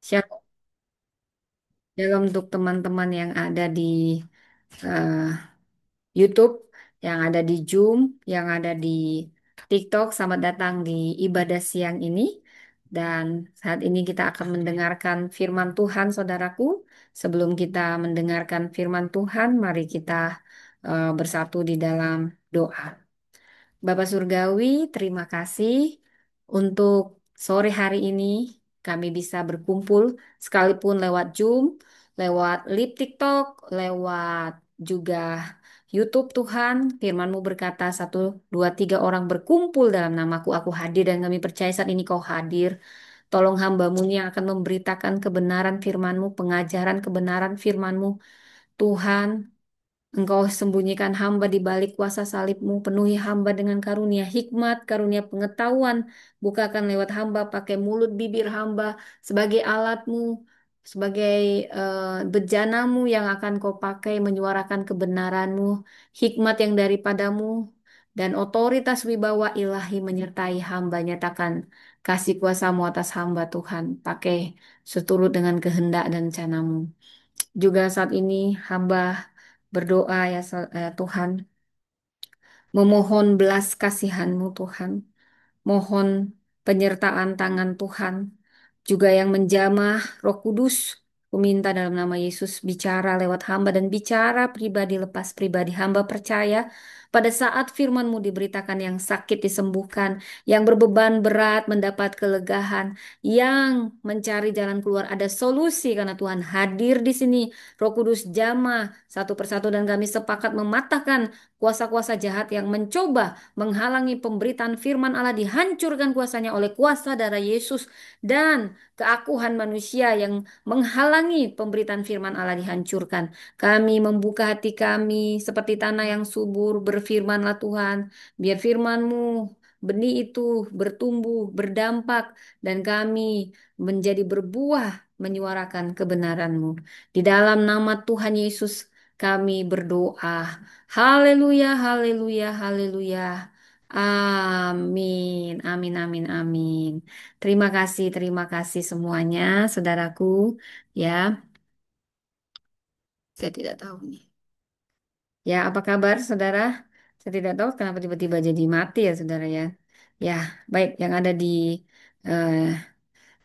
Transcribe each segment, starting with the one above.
Shalom shalom untuk teman-teman yang ada di eh, YouTube, yang ada di Zoom, yang ada di TikTok. Selamat datang di ibadah siang ini. Dan saat ini kita akan mendengarkan firman Tuhan, saudaraku. Sebelum kita mendengarkan firman Tuhan, mari kita bersatu di dalam doa. Bapak Surgawi, terima kasih untuk sore hari ini kami bisa berkumpul sekalipun lewat Zoom, lewat live TikTok, lewat juga YouTube Tuhan. Firman-Mu berkata satu, dua, tiga orang berkumpul dalam namaku, aku hadir dan kami percaya saat ini kau hadir. Tolong hamba-Mu ini yang akan memberitakan kebenaran firman-Mu, pengajaran kebenaran firman-Mu. Tuhan, Engkau sembunyikan hamba di balik kuasa salib-Mu, penuhi hamba dengan karunia hikmat, karunia pengetahuan, bukakan lewat hamba, pakai mulut bibir hamba sebagai alat-Mu, sebagai bejana-Mu yang akan Kau pakai menyuarakan kebenaran-Mu, hikmat yang daripadamu, dan otoritas wibawa ilahi menyertai hamba. Nyatakan kasih kuasa-Mu atas hamba Tuhan, pakai seturut dengan kehendak dan rencana-Mu. Juga saat ini hamba berdoa ya Tuhan, memohon belas kasihan-Mu Tuhan, mohon penyertaan tangan Tuhan, juga yang menjamah Roh Kudus. Ku minta dalam nama Yesus bicara lewat hamba dan bicara pribadi lepas pribadi. Hamba percaya pada saat firman-Mu diberitakan yang sakit disembuhkan, yang berbeban berat mendapat kelegaan, yang mencari jalan keluar ada solusi karena Tuhan hadir di sini. Roh Kudus jamah satu persatu dan kami sepakat mematahkan kuasa-kuasa jahat yang mencoba menghalangi pemberitaan firman Allah, dihancurkan kuasanya oleh kuasa darah Yesus, dan keakuhan manusia yang menghalangi pemberitaan firman Allah dihancurkan. Kami membuka hati kami seperti tanah yang subur, berfirmanlah Tuhan, biar firman-Mu benih itu bertumbuh, berdampak, dan kami menjadi berbuah menyuarakan kebenaran-Mu. Di dalam nama Tuhan Yesus kami berdoa. Haleluya, haleluya, haleluya. Amin, amin, amin, amin. Terima kasih semuanya, saudaraku. Ya, saya tidak tahu nih. Ya, apa kabar, saudara? Saya tidak tahu kenapa tiba-tiba jadi mati ya, saudara ya. Ya, baik. Eh,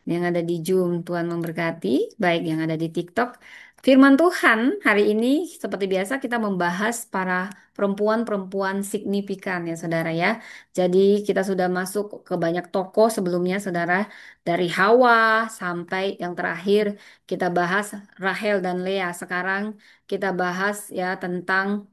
yang ada di Zoom. Tuhan memberkati, baik yang ada di TikTok. Firman Tuhan hari ini seperti biasa kita membahas para perempuan-perempuan signifikan ya saudara ya. Jadi kita sudah masuk ke banyak tokoh sebelumnya saudara. Dari Hawa sampai yang terakhir kita bahas Rahel dan Lea. Sekarang kita bahas ya tentang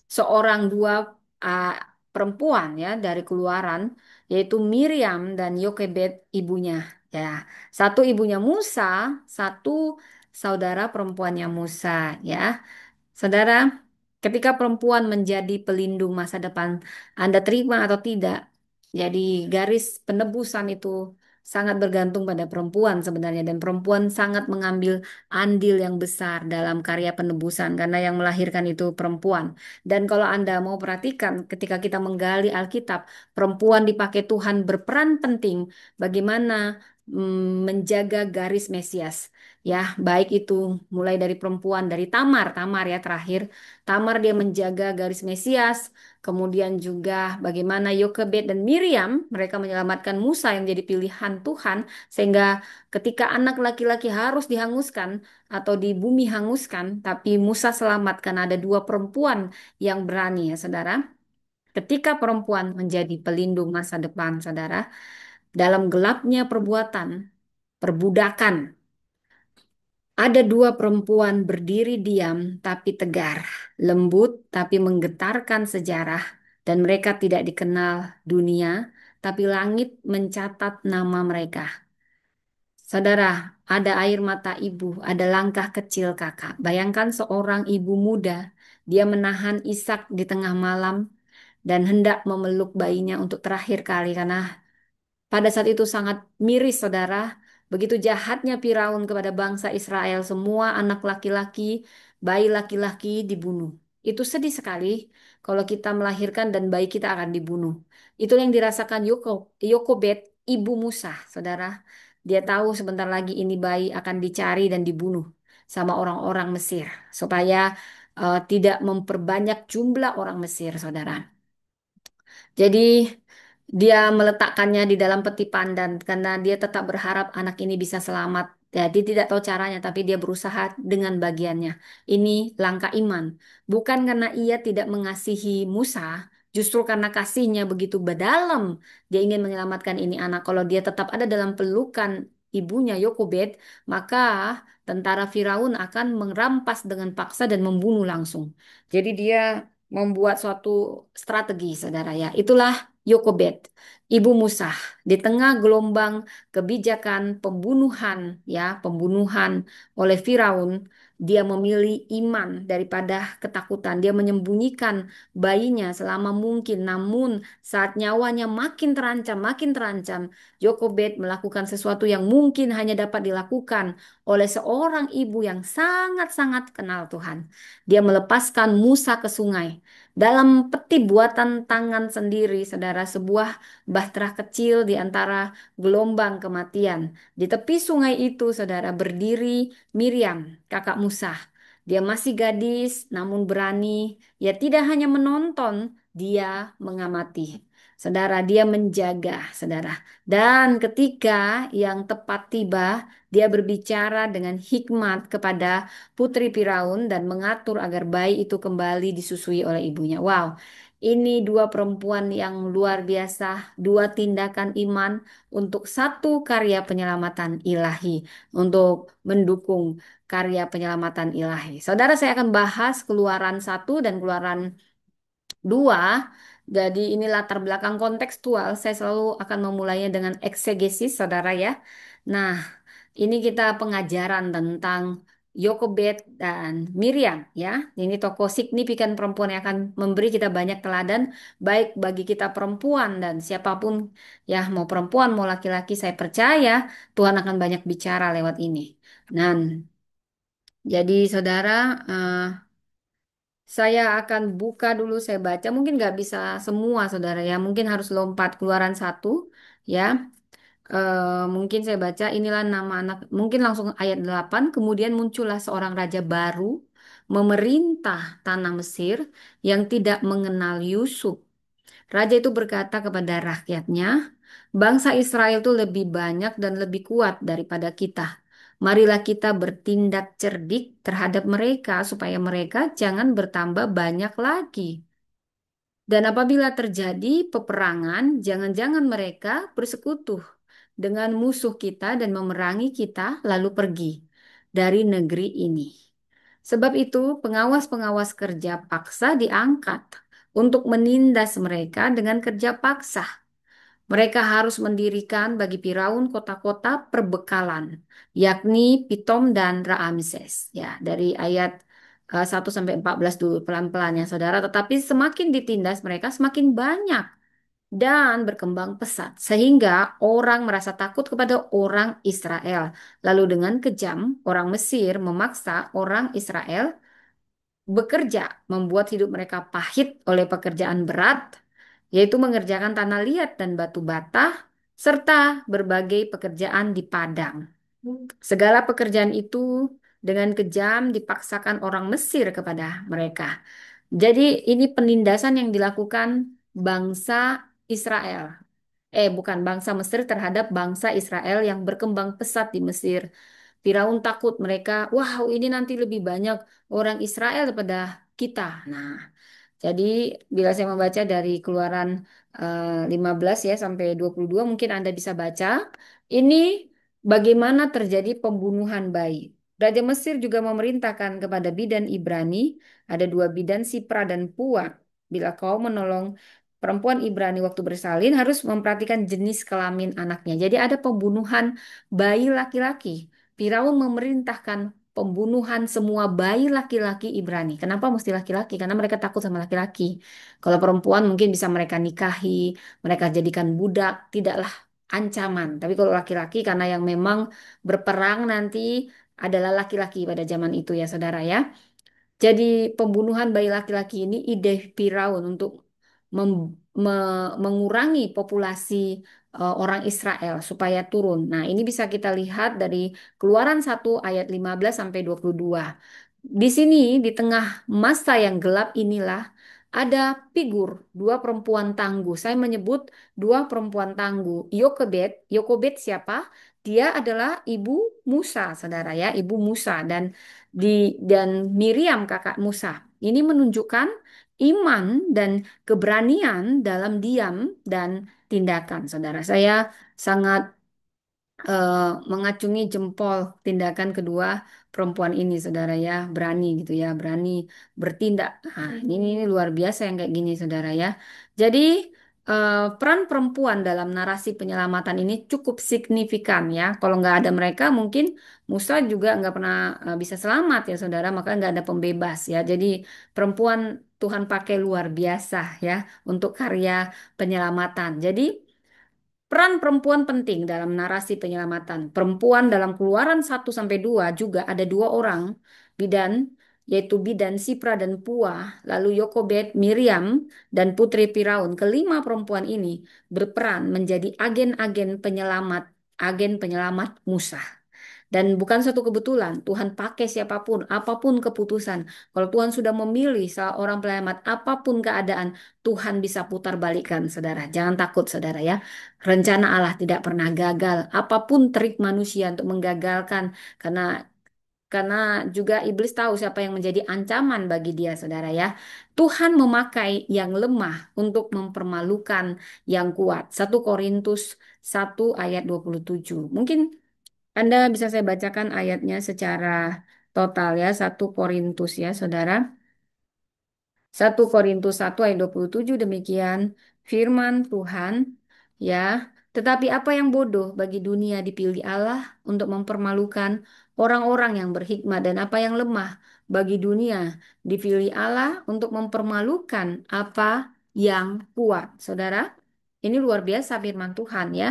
seorang dua uh, perempuan ya dari Keluaran, yaitu Miriam dan Yokebed ibunya. Ya, satu ibunya Musa, satu saudara perempuannya Musa. Ya, saudara, ketika perempuan menjadi pelindung masa depan, Anda terima atau tidak? Jadi garis penebusan itu sangat bergantung pada perempuan sebenarnya, dan perempuan sangat mengambil andil yang besar dalam karya penebusan karena yang melahirkan itu perempuan. Dan kalau Anda mau perhatikan ketika kita menggali Alkitab, perempuan dipakai Tuhan berperan penting bagaimana menjaga garis Mesias. Ya, baik itu mulai dari perempuan, dari Tamar ya terakhir. Tamar dia menjaga garis Mesias, kemudian juga bagaimana Yokebed dan Miriam mereka menyelamatkan Musa yang jadi pilihan Tuhan, sehingga ketika anak laki-laki harus dihanguskan atau di bumi hanguskan, tapi Musa selamat karena ada dua perempuan yang berani ya saudara. Ketika perempuan menjadi pelindung masa depan saudara, dalam gelapnya perbuatan, perbudakan, ada dua perempuan berdiri diam tapi tegar, lembut tapi menggetarkan sejarah, dan mereka tidak dikenal dunia, tapi langit mencatat nama mereka. Saudara, ada air mata ibu, ada langkah kecil kakak. Bayangkan seorang ibu muda, dia menahan Ishak di tengah malam dan hendak memeluk bayinya untuk terakhir kali karena pada saat itu sangat miris, saudara. Begitu jahatnya Firaun kepada bangsa Israel, semua anak laki-laki, bayi laki-laki dibunuh. Itu sedih sekali kalau kita melahirkan dan bayi kita akan dibunuh. Itu yang dirasakan Yokobed, ibu Musa, saudara. Dia tahu sebentar lagi ini bayi akan dicari dan dibunuh sama orang-orang Mesir supaya tidak memperbanyak jumlah orang Mesir, saudara. Jadi dia meletakkannya di dalam peti pandan karena dia tetap berharap anak ini bisa selamat. Jadi tidak tahu caranya, tapi dia berusaha dengan bagiannya. Ini langkah iman. Bukan karena ia tidak mengasihi Musa, justru karena kasihnya begitu mendalam, dia ingin menyelamatkan ini anak. Kalau dia tetap ada dalam pelukan ibunya Yokobed, maka tentara Firaun akan merampas dengan paksa dan membunuh langsung. Jadi dia membuat suatu strategi, saudara ya. Itulah Yokobed, ibu Musa, di tengah gelombang kebijakan pembunuhan, ya, pembunuhan oleh Firaun, dia memilih iman daripada ketakutan. Dia menyembunyikan bayinya selama mungkin, namun saat nyawanya makin terancam, Yokobed melakukan sesuatu yang mungkin hanya dapat dilakukan oleh seorang ibu yang sangat-sangat kenal Tuhan. Dia melepaskan Musa ke sungai. Dalam peti buatan tangan sendiri, saudara, sebuah bahtera kecil di antara gelombang kematian. Di tepi sungai itu, saudara, berdiri Miriam, kakak Musa. Dia masih gadis, namun berani. Ya tidak hanya menonton, dia mengamati. Saudara, dia menjaga, saudara. Dan ketika yang tepat tiba, dia berbicara dengan hikmat kepada putri Firaun dan mengatur agar bayi itu kembali disusui oleh ibunya. Wow, ini dua perempuan yang luar biasa, dua tindakan iman untuk satu karya penyelamatan ilahi, untuk mendukung karya penyelamatan ilahi. Saudara, saya akan bahas Keluaran 1 dan Keluaran 2. Jadi ini latar belakang kontekstual. Saya selalu akan memulainya dengan eksegesis, saudara ya. Nah, ini kita pengajaran tentang Yokobed dan Miriam ya. Ini tokoh signifikan perempuan yang akan memberi kita banyak teladan baik bagi kita perempuan dan siapapun ya, mau perempuan mau laki-laki, saya percaya Tuhan akan banyak bicara lewat ini. Dan jadi saudara, saya akan buka dulu, saya baca. Mungkin nggak bisa semua, saudara ya. Mungkin harus lompat Keluaran 1 ya. Mungkin saya baca inilah nama anak. Mungkin langsung ayat 8. Kemudian muncullah seorang raja baru memerintah tanah Mesir yang tidak mengenal Yusuf. Raja itu berkata kepada rakyatnya, bangsa Israel itu lebih banyak dan lebih kuat daripada kita. Marilah kita bertindak cerdik terhadap mereka supaya mereka jangan bertambah banyak lagi. Dan apabila terjadi peperangan, jangan-jangan mereka bersekutu dengan musuh kita dan memerangi kita lalu pergi dari negeri ini. Sebab itu, pengawas-pengawas kerja paksa diangkat untuk menindas mereka dengan kerja paksa. Mereka harus mendirikan bagi Firaun kota-kota perbekalan, yakni Pitom dan Raamses. Ya, dari ayat 1 sampai 14 dulu pelan-pelan ya saudara. Tetapi semakin ditindas mereka semakin banyak dan berkembang pesat sehingga orang merasa takut kepada orang Israel. Lalu dengan kejam orang Mesir memaksa orang Israel bekerja, membuat hidup mereka pahit oleh pekerjaan berat, yaitu mengerjakan tanah liat dan batu bata, serta berbagai pekerjaan di padang. Segala pekerjaan itu dengan kejam dipaksakan orang Mesir kepada mereka. Jadi ini penindasan yang dilakukan bangsa Israel. Bukan bangsa Mesir terhadap bangsa Israel yang berkembang pesat di Mesir. Firaun takut mereka, wow ini nanti lebih banyak orang Israel daripada kita. Nah, jadi bila saya membaca dari Keluaran 15 ya sampai 22 mungkin Anda bisa baca. Ini bagaimana terjadi pembunuhan bayi. Raja Mesir juga memerintahkan kepada bidan Ibrani, ada dua bidan Sipra dan Pua. Bila kau menolong perempuan Ibrani waktu bersalin harus memperhatikan jenis kelamin anaknya. Jadi ada pembunuhan bayi laki-laki. Firaun memerintahkan pembunuhan semua bayi laki-laki Ibrani. Kenapa mesti laki-laki? Karena mereka takut sama laki-laki. Kalau perempuan mungkin bisa mereka nikahi, mereka jadikan budak, tidaklah ancaman. Tapi kalau laki-laki karena yang memang berperang nanti adalah laki-laki pada zaman itu ya saudara ya. Jadi pembunuhan bayi laki-laki ini ide Firaun untuk mengurangi populasi orang Israel supaya turun. Nah, ini bisa kita lihat dari Keluaran 1 ayat 15 sampai 22. Di sini, di tengah masa yang gelap inilah, ada figur dua perempuan tangguh. Saya menyebut dua perempuan tangguh. Yokebed, Yokebed siapa? Dia adalah ibu Musa, saudara ya, ibu Musa dan Miriam kakak Musa. Ini menunjukkan iman dan keberanian dalam diam dan tindakan, saudara. Saya sangat eh, mengacungi jempol tindakan kedua perempuan ini, saudara ya, berani gitu ya, berani bertindak. Nah, ini luar biasa yang kayak gini, saudara ya. Jadi peran perempuan dalam narasi penyelamatan ini cukup signifikan ya. Kalau nggak ada mereka, mungkin Musa juga nggak pernah bisa selamat ya, saudara. Maka nggak ada pembebas ya. Jadi perempuan Tuhan pakai luar biasa ya untuk karya penyelamatan. Jadi peran perempuan penting dalam narasi penyelamatan. Perempuan dalam Keluaran 1 sampai 2 juga ada dua orang bidan, yaitu bidan Sipra dan Pua, lalu Yokobed, Miriam, dan Putri Firaun. Kelima perempuan ini berperan menjadi agen penyelamat Musa. Dan bukan suatu kebetulan, Tuhan pakai siapapun, apapun keputusan. Kalau Tuhan sudah memilih seorang penyelamat, apapun keadaan, Tuhan bisa putar balikan, saudara. Jangan takut, saudara ya. Rencana Allah tidak pernah gagal. Apapun trik manusia untuk menggagalkan, karena karena juga iblis tahu siapa yang menjadi ancaman bagi dia, saudara ya. Tuhan memakai yang lemah untuk mempermalukan yang kuat. 1 Korintus 1 ayat 27. Mungkin anda bisa saya bacakan ayatnya secara total ya, 1 Korintus ya, saudara. 1 Korintus 1 ayat 27 demikian firman Tuhan ya. Tetapi apa yang bodoh bagi dunia dipilih Allah untuk mempermalukan orang-orang yang berhikmat dan apa yang lemah bagi dunia dipilih Allah untuk mempermalukan apa yang kuat. Saudara, ini luar biasa firman Tuhan ya.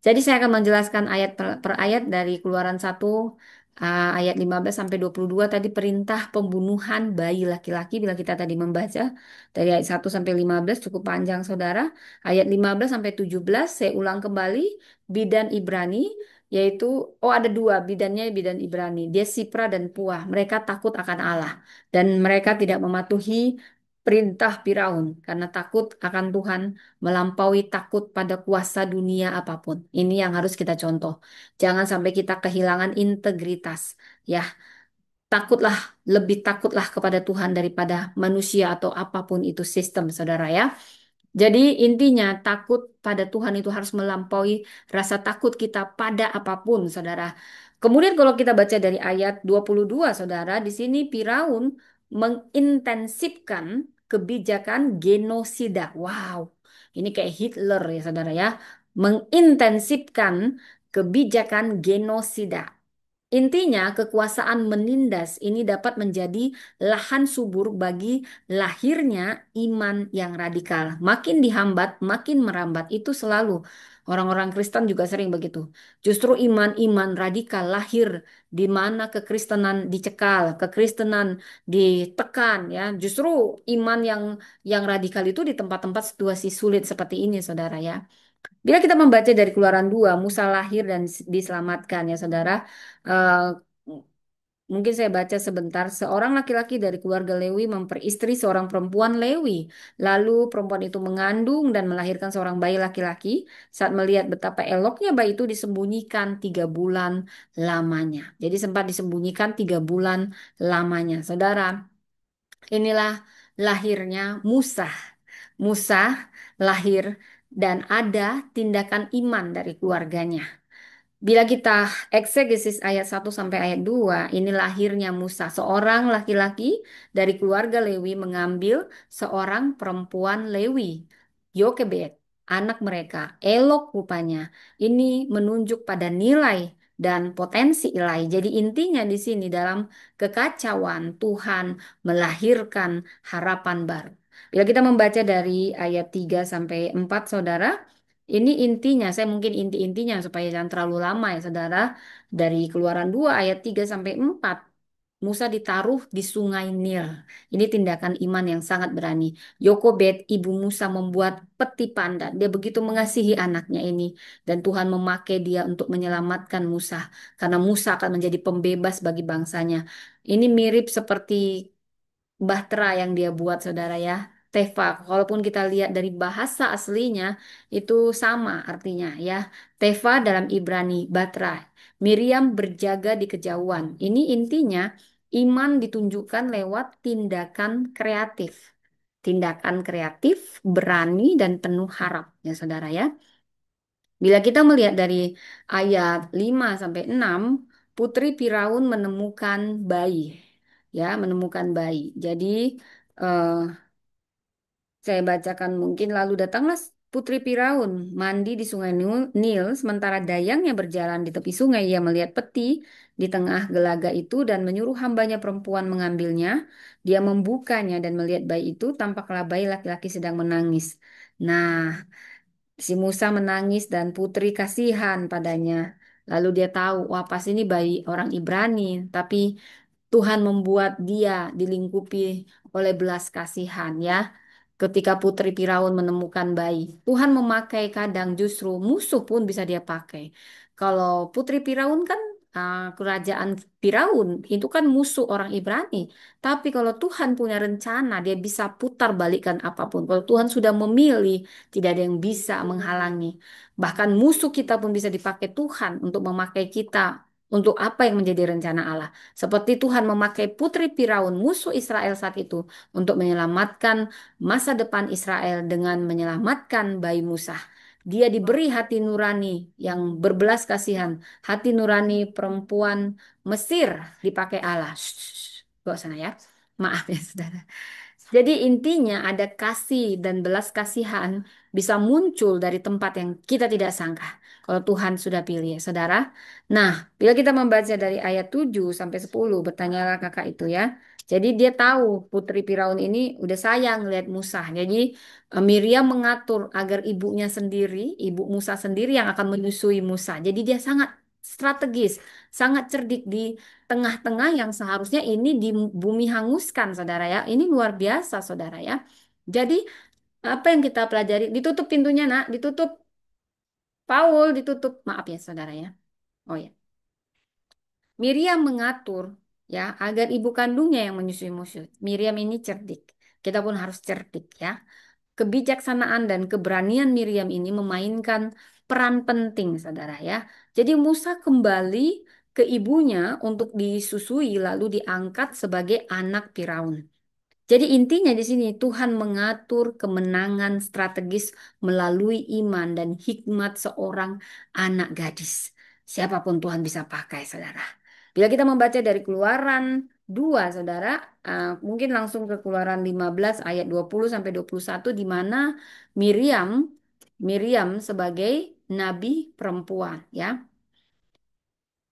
Jadi saya akan menjelaskan ayat per ayat dari Keluaran 1 ayat 15 sampai 22 tadi perintah pembunuhan bayi laki-laki bila kita tadi membaca dari ayat 1 sampai 15 cukup panjang, saudara. Ayat 15 sampai 17 saya ulang kembali bidan Ibrani, yaitu ada dua bidannya, bidan Ibrani, dia Sipra dan Puah. Mereka takut akan Allah dan mereka tidak mematuhi perintah Firaun karena takut akan Tuhan melampaui takut pada kuasa dunia apapun. Ini yang harus kita contoh. Jangan sampai kita kehilangan integritas. Ya, takutlah, lebih takutlah kepada Tuhan daripada manusia atau apapun itu sistem, saudara ya. Jadi intinya takut pada Tuhan itu harus melampaui rasa takut kita pada apapun, saudara. Kemudian kalau kita baca dari ayat 22, saudara, di sini Firaun mengintensifkan kebijakan genosida. Wow, ini kayak Hitler ya, saudara ya. Mengintensifkan kebijakan genosida. Intinya, kekuasaan menindas ini dapat menjadi lahan subur bagi lahirnya iman yang radikal. Makin dihambat, makin merambat. Itu selalu orang-orang Kristen juga sering begitu. Justru iman-iman radikal lahir di mana kekristenan dicekal, kekristenan ditekan ya. Justru iman yang radikal itu di tempat-tempat situasi sulit seperti ini, saudara ya. Bila kita membaca dari Keluaran 2, Musa lahir dan diselamatkan ya, saudara. Eh, Mungkin saya baca sebentar. Seorang laki-laki dari keluarga Lewi memperistri seorang perempuan Lewi. Lalu perempuan itu mengandung dan melahirkan seorang bayi laki-laki. Saat melihat betapa eloknya bayi itu disembunyikan 3 bulan lamanya. Jadi sempat disembunyikan 3 bulan lamanya. Saudara, inilah lahirnya Musa. Musa lahir dan ada tindakan iman dari keluarganya. Bila kita eksegesis ayat 1 sampai ayat 2, ini lahirnya Musa, seorang laki-laki dari keluarga Lewi mengambil seorang perempuan Lewi, Yokebed, anak mereka, elok rupanya. Ini menunjuk pada nilai dan potensi ilahi. Jadi intinya di sini dalam kekacauan Tuhan melahirkan harapan baru. Bila kita membaca dari ayat 3 sampai 4, saudara, ini intinya, saya mungkin inti-intinya supaya jangan terlalu lama ya, saudara. Dari Keluaran 2 ayat 3 sampai 4. Musa ditaruh di Sungai Nil. Ini tindakan iman yang sangat berani. Yokobed, ibu Musa membuat peti pandan. Dia begitu mengasihi anaknya ini. Dan Tuhan memakai dia untuk menyelamatkan Musa. Karena Musa akan menjadi pembebas bagi bangsanya. Ini mirip seperti bahtera yang dia buat, saudara ya. Teva, walaupun kita lihat dari bahasa aslinya, itu sama artinya ya. Teva dalam Ibrani, bahtera. Miriam berjaga di kejauhan. Ini intinya iman ditunjukkan lewat tindakan kreatif. Tindakan kreatif, berani, dan penuh harap ya saudara ya. Bila kita melihat dari ayat 5 sampai 6, Putri Firaun menemukan bayi. Ya, menemukan bayi. Jadi eh, saya bacakan mungkin lalu datanglah Putri Firaun mandi di sungai Nil sementara dayangnya berjalan di tepi sungai. Ia melihat peti di tengah gelaga itu dan menyuruh hambanya perempuan mengambilnya. Dia membukanya dan melihat bayi itu, tampaklah bayi laki-laki sedang menangis. Nah, si Musa menangis dan putri kasihan padanya. Lalu dia tahu, wah pasti ini bayi orang Ibrani. Tapi Tuhan membuat dia dilingkupi oleh belas kasihan ya. Ketika putri Firaun menemukan bayi, Tuhan memakai kadang justru musuh pun bisa dia pakai. Kalau putri Firaun kan kerajaan Firaun itu kan musuh orang Ibrani. Tapi kalau Tuhan punya rencana, dia bisa putar balikkan apapun. Kalau Tuhan sudah memilih, tidak ada yang bisa menghalangi. Bahkan musuh kita pun bisa dipakai Tuhan untuk memakai kita untuk apa yang menjadi rencana Allah. Seperti Tuhan memakai putri Firaun, musuh Israel saat itu, untuk menyelamatkan masa depan Israel dengan menyelamatkan bayi Musa. Dia diberi hati nurani yang berbelas kasihan, hati nurani perempuan Mesir dipakai Allah. Shh, bawa sana ya. Maaf ya, saudara. Jadi intinya ada kasih dan belas kasihan bisa muncul dari tempat yang kita tidak sangka. Kalau Tuhan sudah pilih ya, saudara. Nah, bila kita membaca dari ayat 7 sampai 10, bertanyalah kakak itu ya. Jadi dia tahu putri Firaun ini udah sayang lihat Musa. Jadi Miriam mengatur agar ibunya sendiri, ibu Musa sendiri yang akan menyusui Musa. Jadi dia sangat strategis, sangat cerdik di tengah-tengah yang seharusnya ini di bumi hanguskan, saudara ya. Ini luar biasa, saudara ya. Jadi apa yang kita pelajari? Ditutup pintunya, nak. Ditutup. Paul ditutup. Maaf ya, saudara ya. Oh ya. Miriam mengatur ya agar ibu kandungnya yang menyusui musuh. Miriam ini cerdik. Kita pun harus cerdik ya. Kebijaksanaan dan keberanian Miriam ini memainkan peran penting, saudara ya. Jadi Musa kembali ke ibunya untuk disusui lalu diangkat sebagai anak Firaun. Jadi intinya di sini Tuhan mengatur kemenangan strategis melalui iman dan hikmat seorang anak gadis. Siapapun Tuhan bisa pakai, saudara. Bila kita membaca dari Keluaran 2, saudara, mungkin langsung ke Keluaran 15 ayat 20 sampai 21 di mana Miriam Miriam sebagai nabi perempuan, ya.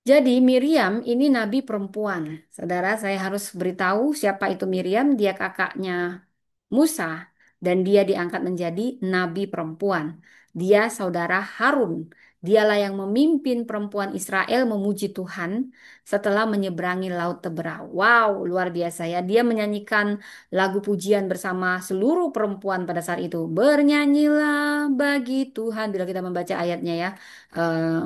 Jadi Miriam ini nabi perempuan. Saudara, saya harus beritahu siapa itu Miriam. Dia kakaknya Musa dan dia diangkat menjadi nabi perempuan. Dia saudara Harun. Dialah yang memimpin perempuan Israel memuji Tuhan setelah menyeberangi Laut Teberau. Wow, luar biasa ya. Dia menyanyikan lagu pujian bersama seluruh perempuan pada saat itu. Bernyanyilah bagi Tuhan. Bila kita membaca ayatnya ya.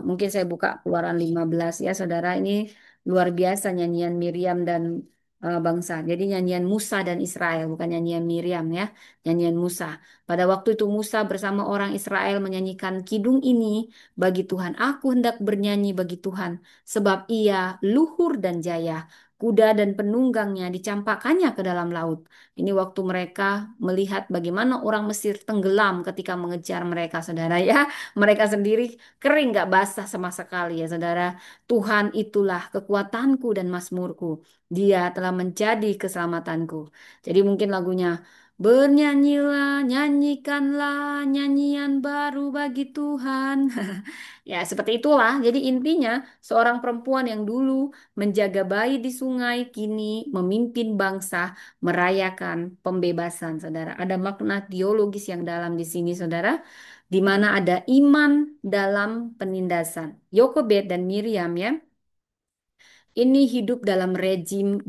Mungkin saya buka Keluaran 15 ya, saudara. Ini luar biasa nyanyian Miriam dan bangsa. Jadi nyanyian Musa dan Israel, bukan nyanyian Miriam ya, nyanyian Musa. Pada waktu itu Musa bersama orang Israel menyanyikan kidung ini bagi Tuhan. Aku hendak bernyanyi bagi Tuhan, sebab ia luhur dan jaya. Kuda dan penunggangnya dicampakkannya ke dalam laut. Ini waktu mereka melihat bagaimana orang Mesir tenggelam ketika mengejar mereka, saudara ya. Mereka sendiri kering, gak basah sama sekali ya, saudara. Tuhan itulah kekuatanku dan mazmurku. Dia telah menjadi keselamatanku. Jadi mungkin lagunya bernyanyilah, nyanyikanlah nyanyian baru bagi Tuhan. Ya, seperti itulah. Jadi intinya seorang perempuan yang dulu menjaga bayi di sungai kini memimpin bangsa merayakan pembebasan, saudara. Ada makna teologis yang dalam di sini, saudara, di mana ada iman dalam penindasan. Yokebed dan Miriam ya ini hidup dalam rejim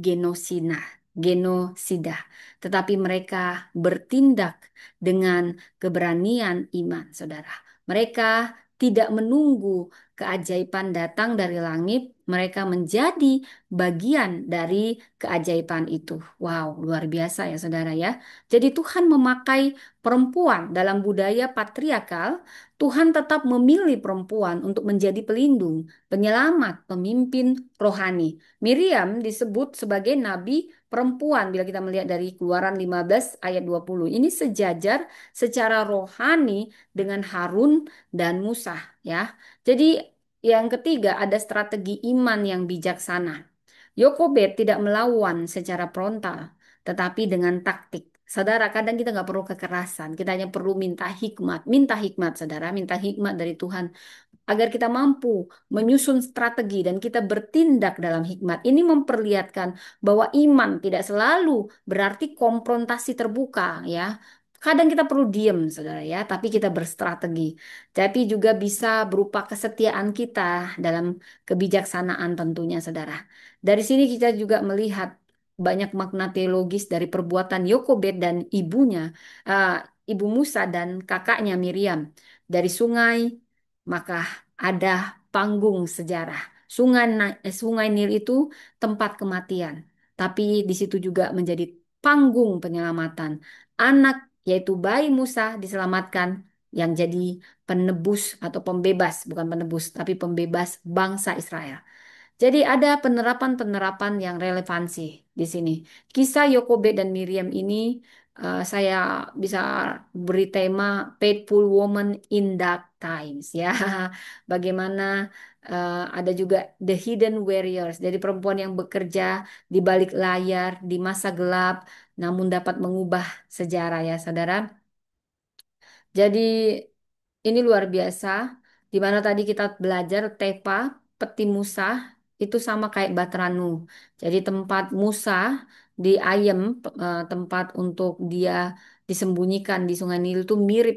genosida, tetapi mereka bertindak dengan keberanian iman, saudara. Mereka tidak menunggu keajaiban datang dari langit, mereka menjadi bagian dari keajaiban itu. Wow, luar biasa ya, saudara ya. Jadi Tuhan memakai perempuan dalam budaya patriarkal. Tuhan tetap memilih perempuan untuk menjadi pelindung, penyelamat, pemimpin rohani. Miriam disebut sebagai nabi perempuan bila kita melihat dari Keluaran 15 ayat 20. Ini sejajar secara rohani dengan Harun dan Musa ya. Jadi yang ketiga ada strategi iman yang bijaksana. Yokobed tidak melawan secara frontal, tetapi dengan taktik. Saudara, kadang kita nggak perlu kekerasan, kita hanya perlu minta hikmat, saudara, minta hikmat dari Tuhan agar kita mampu menyusun strategi dan kita bertindak dalam hikmat. Ini memperlihatkan bahwa iman tidak selalu berarti konfrontasi terbuka ya. Kadang kita perlu diem, saudara ya, tapi kita berstrategi. Tapi juga bisa berupa kesetiaan kita dalam kebijaksanaan tentunya, saudara. Dari sini kita juga melihat banyak makna teologis dari perbuatan Yokobed dan ibunya, ibu Musa dan kakaknya Miriam. Dari sungai, maka ada panggung sejarah. Sungai Nil itu tempat kematian, tapi di situ juga menjadi panggung penyelamatan. Anak yaitu bayi Musa diselamatkan yang jadi penebus atau pembebas, bukan penebus, tapi pembebas bangsa Israel. Jadi ada penerapan-penerapan yang relevansi di sini. Kisah Yokobed dan Miriam ini saya bisa beri tema Faithful Woman in Dark Times ya. Bagaimana ada juga The Hidden Warriors, jadi perempuan yang bekerja di balik layar di masa gelap namun dapat mengubah sejarah ya, saudara. Jadi ini luar biasa, di mana tadi kita belajar Tepa, peti Musa, itu sama kayak Batranu. Jadi tempat Musa di Ayem, tempat untuk dia disembunyikan di Sungai Nil itu mirip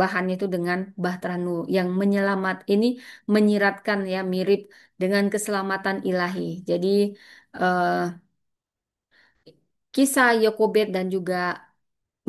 bahannya itu dengan Batranu yang menyelamat ini menyiratkan ya mirip dengan keselamatan ilahi. Jadi eh, kisah Yokobed dan juga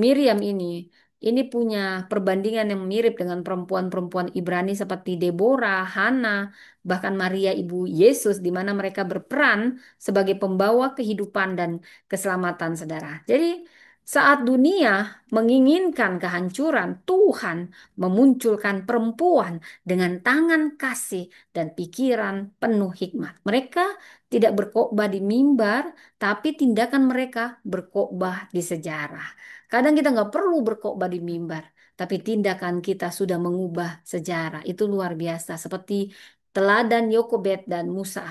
Miriam ini punya perbandingan yang mirip dengan perempuan-perempuan Ibrani seperti Deborah, Hana, bahkan Maria ibu Yesus di mana mereka berperan sebagai pembawa kehidupan dan keselamatan, saudara. Jadi saat dunia menginginkan kehancuran, Tuhan memunculkan perempuan dengan tangan kasih dan pikiran penuh hikmat. Mereka tidak berkhotbah di mimbar, tapi tindakan mereka berkhotbah di sejarah. Kadang kita nggak perlu berkhotbah di mimbar, tapi tindakan kita sudah mengubah sejarah. Itu luar biasa. Seperti teladan Yokobed dan Musa,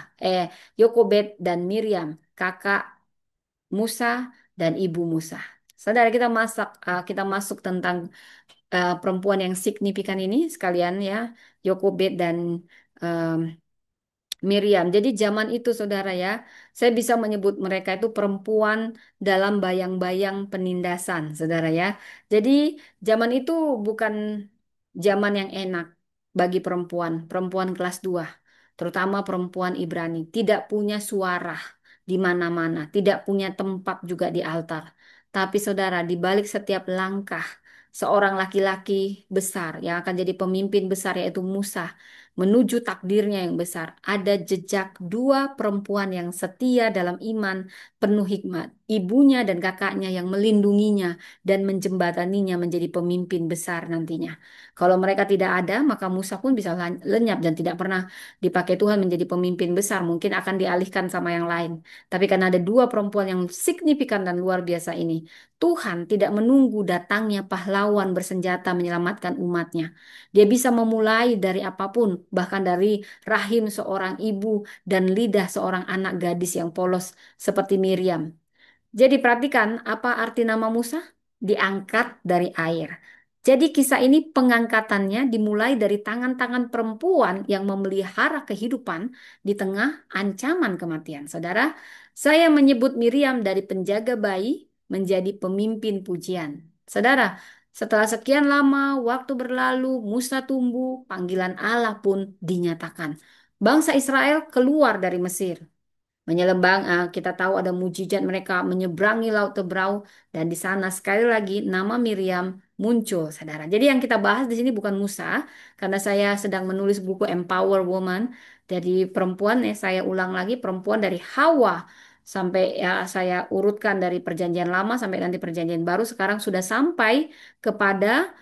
Yokobed dan Miriam, kakak Musa dan ibu Musa. Saudara kita masuk tentang perempuan yang signifikan ini sekalian ya, Yokobed dan Miriam. Jadi zaman itu saudara ya, saya bisa menyebut mereka itu perempuan dalam bayang-bayang penindasan, saudara ya. Jadi zaman itu bukan zaman yang enak bagi perempuan, perempuan kelas 2, terutama perempuan Ibrani, tidak punya suara di mana-mana, tidak punya tempat juga di altar. Tapi saudara, di balik setiap langkah seorang laki-laki besar yang akan jadi pemimpin besar yaitu Musa menuju takdirnya yang besar. Ada jejak dua perempuan yang setia dalam iman, penuh hikmat. Ibunya dan kakaknya yang melindunginya dan menjembataninya menjadi pemimpin besar nantinya. Kalau mereka tidak ada, maka Musa pun bisa lenyap dan tidak pernah dipakai Tuhan menjadi pemimpin besar. Mungkin akan dialihkan sama yang lain. Tapi karena ada dua perempuan yang signifikan dan luar biasa ini, Tuhan tidak menunggu datangnya pahlawan bersenjata menyelamatkan umatnya. Dia bisa memulai dari apapun, bahkan dari rahim seorang ibu dan lidah seorang anak gadis yang polos seperti Miriam. Jadi perhatikan apa arti nama Musa? Diangkat dari air. Jadi kisah ini pengangkatannya dimulai dari tangan-tangan perempuan yang memelihara kehidupan di tengah ancaman kematian. Saudara, saya menyebut Miriam dari penjaga bayi menjadi pemimpin pujian. Saudara, setelah sekian lama waktu berlalu, Musa tumbuh, panggilan Allah pun dinyatakan. Bangsa Israel keluar dari Mesir. Kita tahu ada mujizat mereka menyeberangi laut Tebrau dan di sana sekali lagi nama Miriam muncul, saudara. Jadi yang kita bahas di sini bukan Musa, karena saya sedang menulis buku Empower Woman. Jadi perempuan, saya ulang lagi, perempuan dari Hawa sampai, ya, saya urutkan dari Perjanjian Lama sampai nanti Perjanjian Baru. Sekarang sudah sampai kepada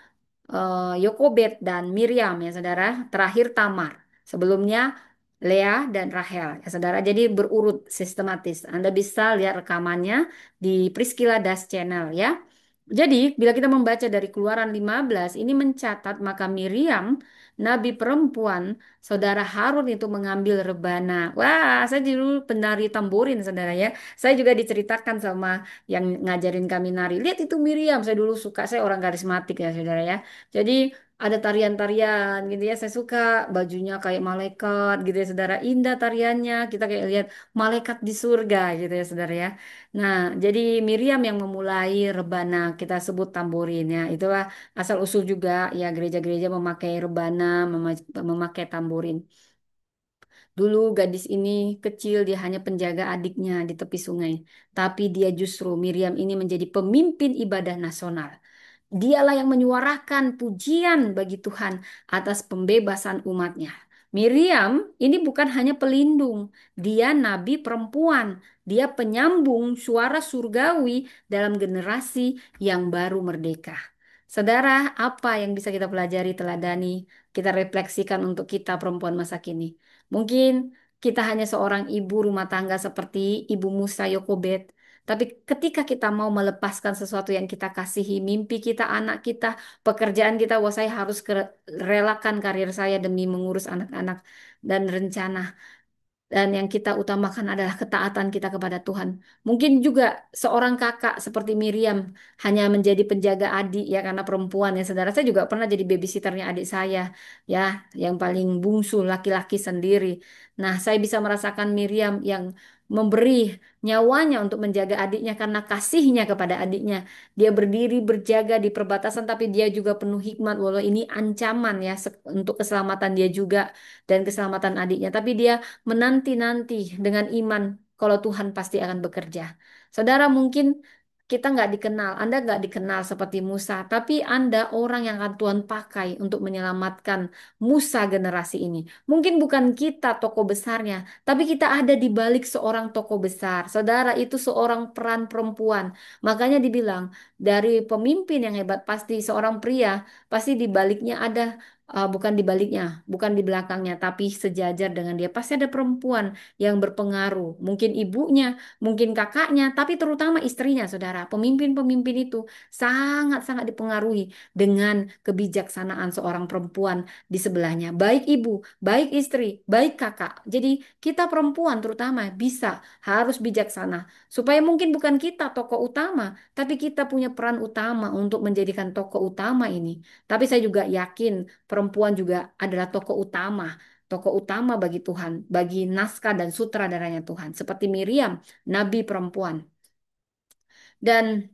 Yokobed dan Miriam, ya saudara. Terakhir Tamar. Sebelumnya Lea dan Rahel, ya saudara. Jadi berurut sistematis. Anda bisa lihat rekamannya di Priscilla Das Channel, ya. Jadi bila kita membaca dari Keluaran 15 ini mencatat maka Miriam, nabi perempuan, saudara Harun itu mengambil rebana. Wah, saya dulu penari tamborin, saudara, ya. Saya juga diceritakan sama yang ngajarin kami nari. Lihat itu Miriam, saya dulu suka, saya orang karismatik, ya saudara, ya. Jadi ada tarian-tarian gitu, ya. Saya suka bajunya kayak malaikat gitu, ya saudara. Indah tariannya. Kita kayak lihat malaikat di surga gitu, ya saudara, ya. Nah, jadi Miriam yang memulai rebana, kita sebut tamborin, ya. Itulah asal usul juga, ya, gereja-gereja memakai rebana, memakai tamborin. Dulu gadis ini kecil, dia hanya penjaga adiknya di tepi sungai. Tapi dia justru, Miriam ini menjadi pemimpin ibadah nasional. Dialah yang menyuarakan pujian bagi Tuhan atas pembebasan umatnya. Miriam ini bukan hanya pelindung, dia nabi perempuan. Dia penyambung suara surgawi dalam generasi yang baru merdeka. Saudara, apa yang bisa kita pelajari, teladani, kita refleksikan untuk kita perempuan masa kini? Mungkin kita hanya seorang ibu rumah tangga seperti Ibu Musa Yokobed, tapi ketika kita mau melepaskan sesuatu yang kita kasihi, mimpi kita, anak kita, pekerjaan kita, wah saya harus relakan karir saya demi mengurus anak-anak dan rencana. Dan yang kita utamakan adalah ketaatan kita kepada Tuhan. Mungkin juga seorang kakak seperti Miriam hanya menjadi penjaga adik, ya, karena perempuan, ya saudara. Saya juga pernah jadi babysitternya adik saya, ya, yang paling bungsu, laki-laki sendiri. Nah, saya bisa merasakan Miriam yang memberi nyawanya untuk menjaga adiknya karena kasihnya kepada adiknya. Dia berdiri berjaga di perbatasan, tapi dia juga penuh hikmat, walau ini ancaman, ya, untuk keselamatan dia juga dan keselamatan adiknya. Tapi dia menanti-nanti dengan iman kalau Tuhan pasti akan bekerja. Saudara, mungkin kita nggak dikenal, Anda nggak dikenal seperti Musa, tapi Anda orang yang akan Tuhan pakai untuk menyelamatkan Musa generasi ini. Mungkin bukan kita tokoh besarnya, tapi kita ada di balik seorang tokoh besar. Saudara, itu seorang peran perempuan. Makanya dibilang dari pemimpin yang hebat pasti seorang pria, pasti di baliknya ada, bukan di baliknya, bukan di belakangnya, tapi sejajar dengan dia. Pasti ada perempuan yang berpengaruh. Mungkin ibunya, mungkin kakaknya, tapi terutama istrinya, saudara. Pemimpin-pemimpin itu sangat-sangat dipengaruhi dengan kebijaksanaan seorang perempuan di sebelahnya. Baik ibu, baik istri, baik kakak. Jadi kita perempuan terutama harus bijaksana. Supaya mungkin bukan kita tokoh utama, tapi kita punya peran utama untuk menjadikan tokoh utama ini. Tapi saya juga yakin perempuan juga adalah tokoh utama bagi Tuhan, bagi naskah dan sutradaranya Tuhan, seperti Miriam, nabi perempuan. Dan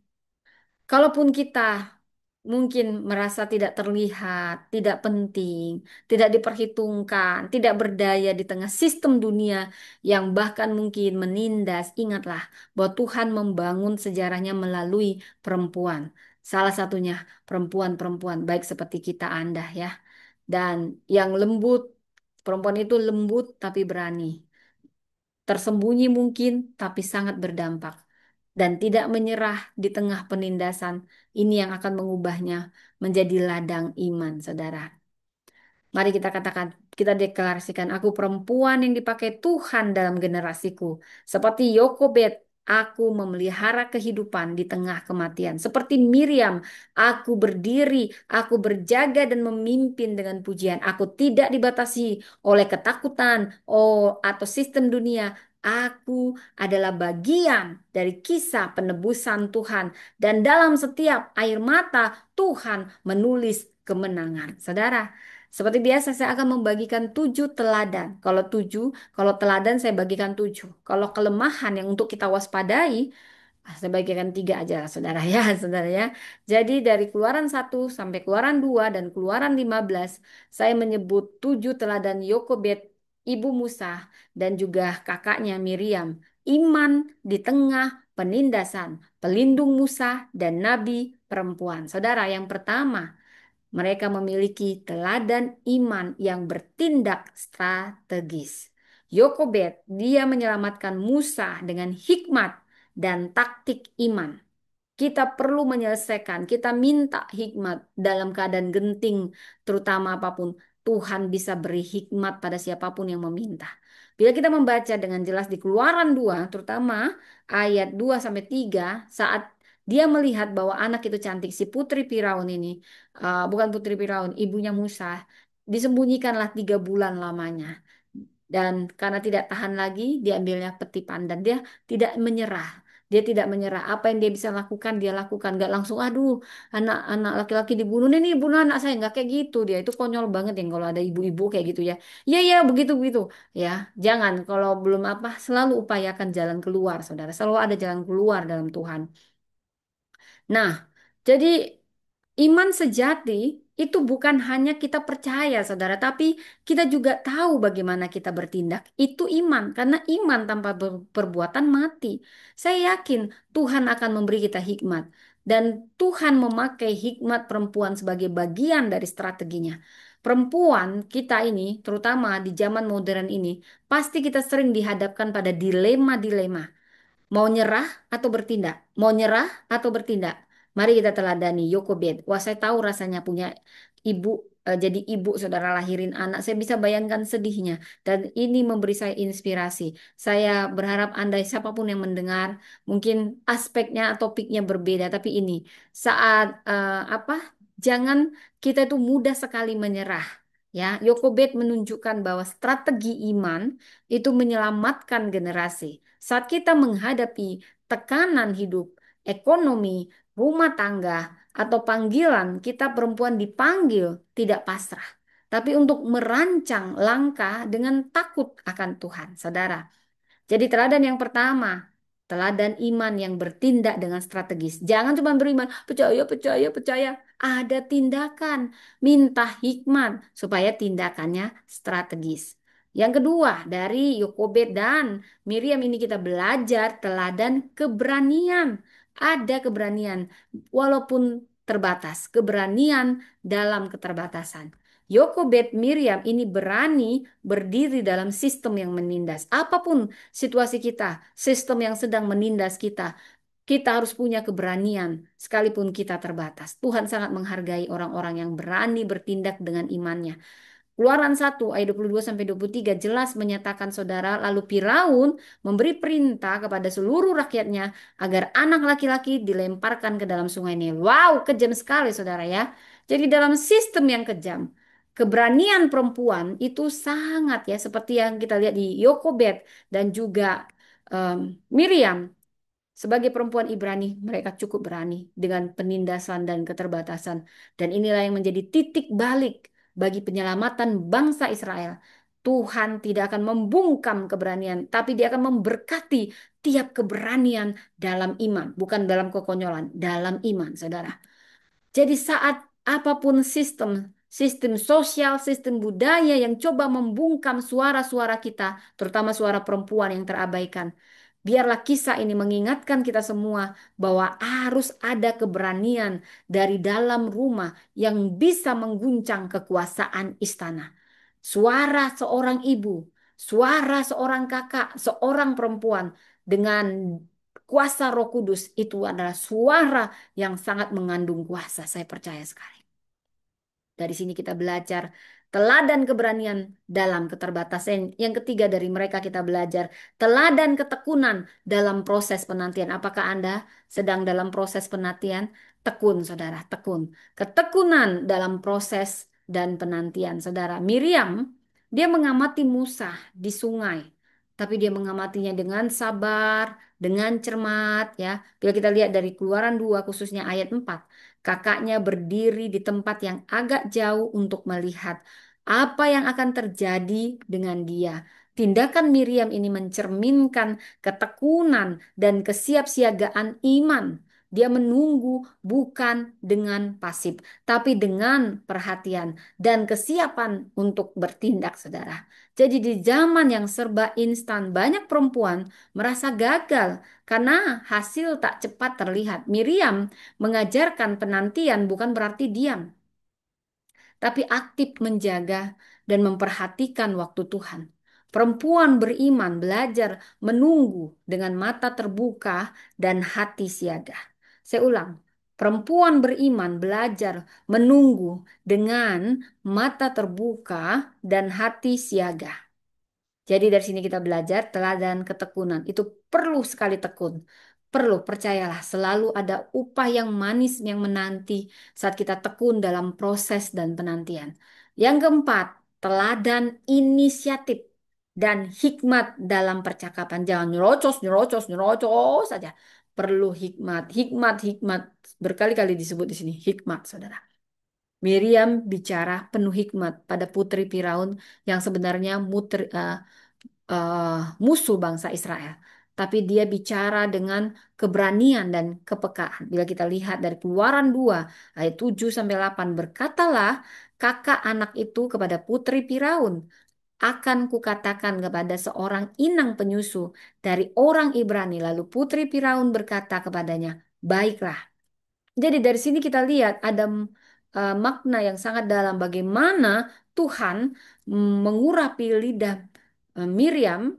kalaupun kita mungkin merasa tidak terlihat, tidak penting, tidak diperhitungkan, tidak berdaya di tengah sistem dunia yang bahkan mungkin menindas, ingatlah bahwa Tuhan membangun sejarahnya melalui perempuan. Salah satunya perempuan-perempuan baik seperti kita, Anda, ya. Dan yang lembut, perempuan itu lembut tapi berani. Tersembunyi mungkin tapi sangat berdampak dan tidak menyerah di tengah penindasan. Ini yang akan mengubahnya menjadi ladang iman, saudara. Mari kita katakan, kita deklarasikan, aku perempuan yang dipakai Tuhan dalam generasiku. Seperti Yokobed, aku memelihara kehidupan di tengah kematian. Seperti Miriam, aku berdiri, aku berjaga dan memimpin dengan pujian. Aku tidak dibatasi oleh ketakutan atau sistem dunia. Aku adalah bagian dari kisah penebusan Tuhan. Dan dalam setiap air mata, Tuhan menulis kemenangan. Saudara, seperti biasa saya akan membagikan 7 teladan. Kalau teladan saya bagikan 7. Kalau kelemahan yang untuk kita waspadai, saya bagikan 3 aja, saudara, ya, saudara, ya. Jadi dari Keluaran 1 sampai Keluaran 2 dan Keluaran 15, saya menyebut 7 teladan Yokobed ibu Musa, dan juga kakaknya Miriam. Iman di tengah penindasan, pelindung Musa dan nabi perempuan. Saudara, yang pertama, mereka memiliki teladan iman yang bertindak strategis. Yokobed, dia menyelamatkan Musa dengan hikmat dan taktik iman. Kita perlu menyelesaikan, kita minta hikmat dalam keadaan genting, terutama apapun. Tuhan bisa beri hikmat pada siapapun yang meminta. Bila kita membaca dengan jelas di Keluaran 2, terutama ayat 2 sampai 3, saat dia melihat bahwa anak itu cantik, si putri Firaun ini, bukan putri Firaun, ibunya Musa, disembunyikanlah 3 bulan lamanya. Dan karena tidak tahan lagi, diambilnya peti pandan. Dia tidak menyerah. Dia tidak menyerah. Apa yang dia bisa lakukan, dia lakukan. Gak langsung, aduh, anak-anak laki-laki dibunuh. Ini bunuh anak saya. Nggak kayak gitu dia. Itu konyol banget yang kalau ada ibu-ibu kayak gitu ya. Iya, iya, begitu-begitu. Ya, jangan. Kalau belum apa, selalu upayakan jalan keluar, saudara. Selalu ada jalan keluar dalam Tuhan. Nah, jadi iman sejati itu bukan hanya kita percaya, saudara, tapi kita juga tahu bagaimana kita bertindak. Itu iman, karena iman tanpa perbuatan mati. Saya yakin Tuhan akan memberi kita hikmat, dan Tuhan memakai hikmat perempuan sebagai bagian dari strateginya. Perempuan kita ini, terutama di zaman modern ini, pasti kita sering dihadapkan pada dilema-dilema. Mau nyerah atau bertindak? Mau nyerah atau bertindak? Mari kita teladani Yokobed. Wah, saya tahu rasanya punya ibu, jadi ibu saudara lahirin anak. Saya bisa bayangkan sedihnya. Dan ini memberi saya inspirasi. Saya berharap andai siapapun yang mendengar, mungkin aspeknya, topiknya berbeda. Tapi ini, saat apa? Jangan kita itu mudah sekali menyerah. Ya, Yokobed menunjukkan bahwa strategi iman itu menyelamatkan generasi. Saat kita menghadapi tekanan hidup, ekonomi, rumah tangga, atau panggilan, kita perempuan dipanggil tidak pasrah, tapi untuk merancang langkah dengan takut akan Tuhan, saudara. Jadi teladan yang pertama, teladan iman yang bertindak dengan strategis. Jangan cuma beriman, percaya, percaya, percaya. Ada tindakan, minta hikmat supaya tindakannya strategis. Yang kedua, dari Yokobed dan Miriam ini kita belajar teladan keberanian. Ada keberanian, walaupun terbatas. Keberanian dalam keterbatasan. Yokobed Miriam ini berani berdiri dalam sistem yang menindas. Apapun situasi kita, sistem yang sedang menindas kita, kita harus punya keberanian sekalipun kita terbatas. Tuhan sangat menghargai orang-orang yang berani bertindak dengan imannya. Keluaran 1 ayat 22 sampai 23 jelas menyatakan saudara, lalu Firaun memberi perintah kepada seluruh rakyatnya agar anak laki-laki dilemparkan ke dalam sungai Nil. Wow, kejam sekali saudara ya. Jadi dalam sistem yang kejam, keberanian perempuan itu sangat ya seperti yang kita lihat di Yokobed dan juga Miriam. Sebagai perempuan Ibrani, mereka cukup berani dengan penindasan dan keterbatasan. Dan inilah yang menjadi titik balik bagi penyelamatan bangsa Israel. Tuhan tidak akan membungkam keberanian, tapi dia akan memberkati tiap keberanian dalam iman, bukan dalam kekonyolan, dalam iman, saudara. Jadi saat apapun sistem, sistem sosial, sistem budaya yang coba membungkam suara-suara kita, terutama suara perempuan yang terabaikan, biarlah kisah ini mengingatkan kita semua bahwa harus ada keberanian dari dalam rumah yang bisa mengguncang kekuasaan istana. Suara seorang ibu, suara seorang kakak, seorang perempuan dengan kuasa Roh Kudus itu adalah suara yang sangat mengandung kuasa. Saya percaya sekali. Dari sini kita belajar teladan keberanian dalam keterbatasan. Yang ketiga dari mereka kita belajar teladan ketekunan dalam proses penantian. Apakah Anda sedang dalam proses penantian? Tekun, saudara, tekun. Ketekunan dalam proses dan penantian, saudara. Miriam, dia mengamati Musa di sungai. Tapi dia mengamatinya dengan sabar, dengan cermat, ya. Bila kita lihat dari Keluaran 2 khususnya ayat 4. Kakaknya berdiri di tempat yang agak jauh untuk melihat apa yang akan terjadi dengan dia. Tindakan Miriam ini mencerminkan ketekunan dan kesiapsiagaan iman. Dia menunggu bukan dengan pasif, tapi dengan perhatian dan kesiapan untuk bertindak, saudara. Jadi di zaman yang serba instan, banyak perempuan merasa gagal karena hasil tak cepat terlihat. Miriam mengajarkan penantian bukan berarti diam, tapi aktif menjaga dan memperhatikan waktu Tuhan. Perempuan beriman belajar menunggu dengan mata terbuka dan hati siaga. Saya ulang, perempuan beriman belajar menunggu dengan mata terbuka dan hati siaga. Jadi dari sini kita belajar teladan ketekunan. Itu perlu sekali tekun. Perlu, percayalah, selalu ada upah yang manis yang menanti saat kita tekun dalam proses dan penantian. Yang keempat, teladan inisiatif dan hikmat dalam percakapan. Jangan nyerocos, nyerocos, nyerocos saja. Perlu hikmat, hikmat, hikmat. Berkali-kali disebut di sini, hikmat, saudara. Miriam bicara penuh hikmat pada putri Firaun yang sebenarnya musuh bangsa Israel. Tapi dia bicara dengan keberanian dan kepekaan. Bila kita lihat dari Keluaran 2 ayat 7 sampai 8, berkatalah kakak anak itu kepada putri Firaun, akan kukatakan kepada seorang inang penyusu dari orang Ibrani. Lalu putri Firaun berkata kepadanya, baiklah. Jadi dari sini kita lihat ada makna yang sangat dalam bagaimana Tuhan mengurapi lidah Miriam,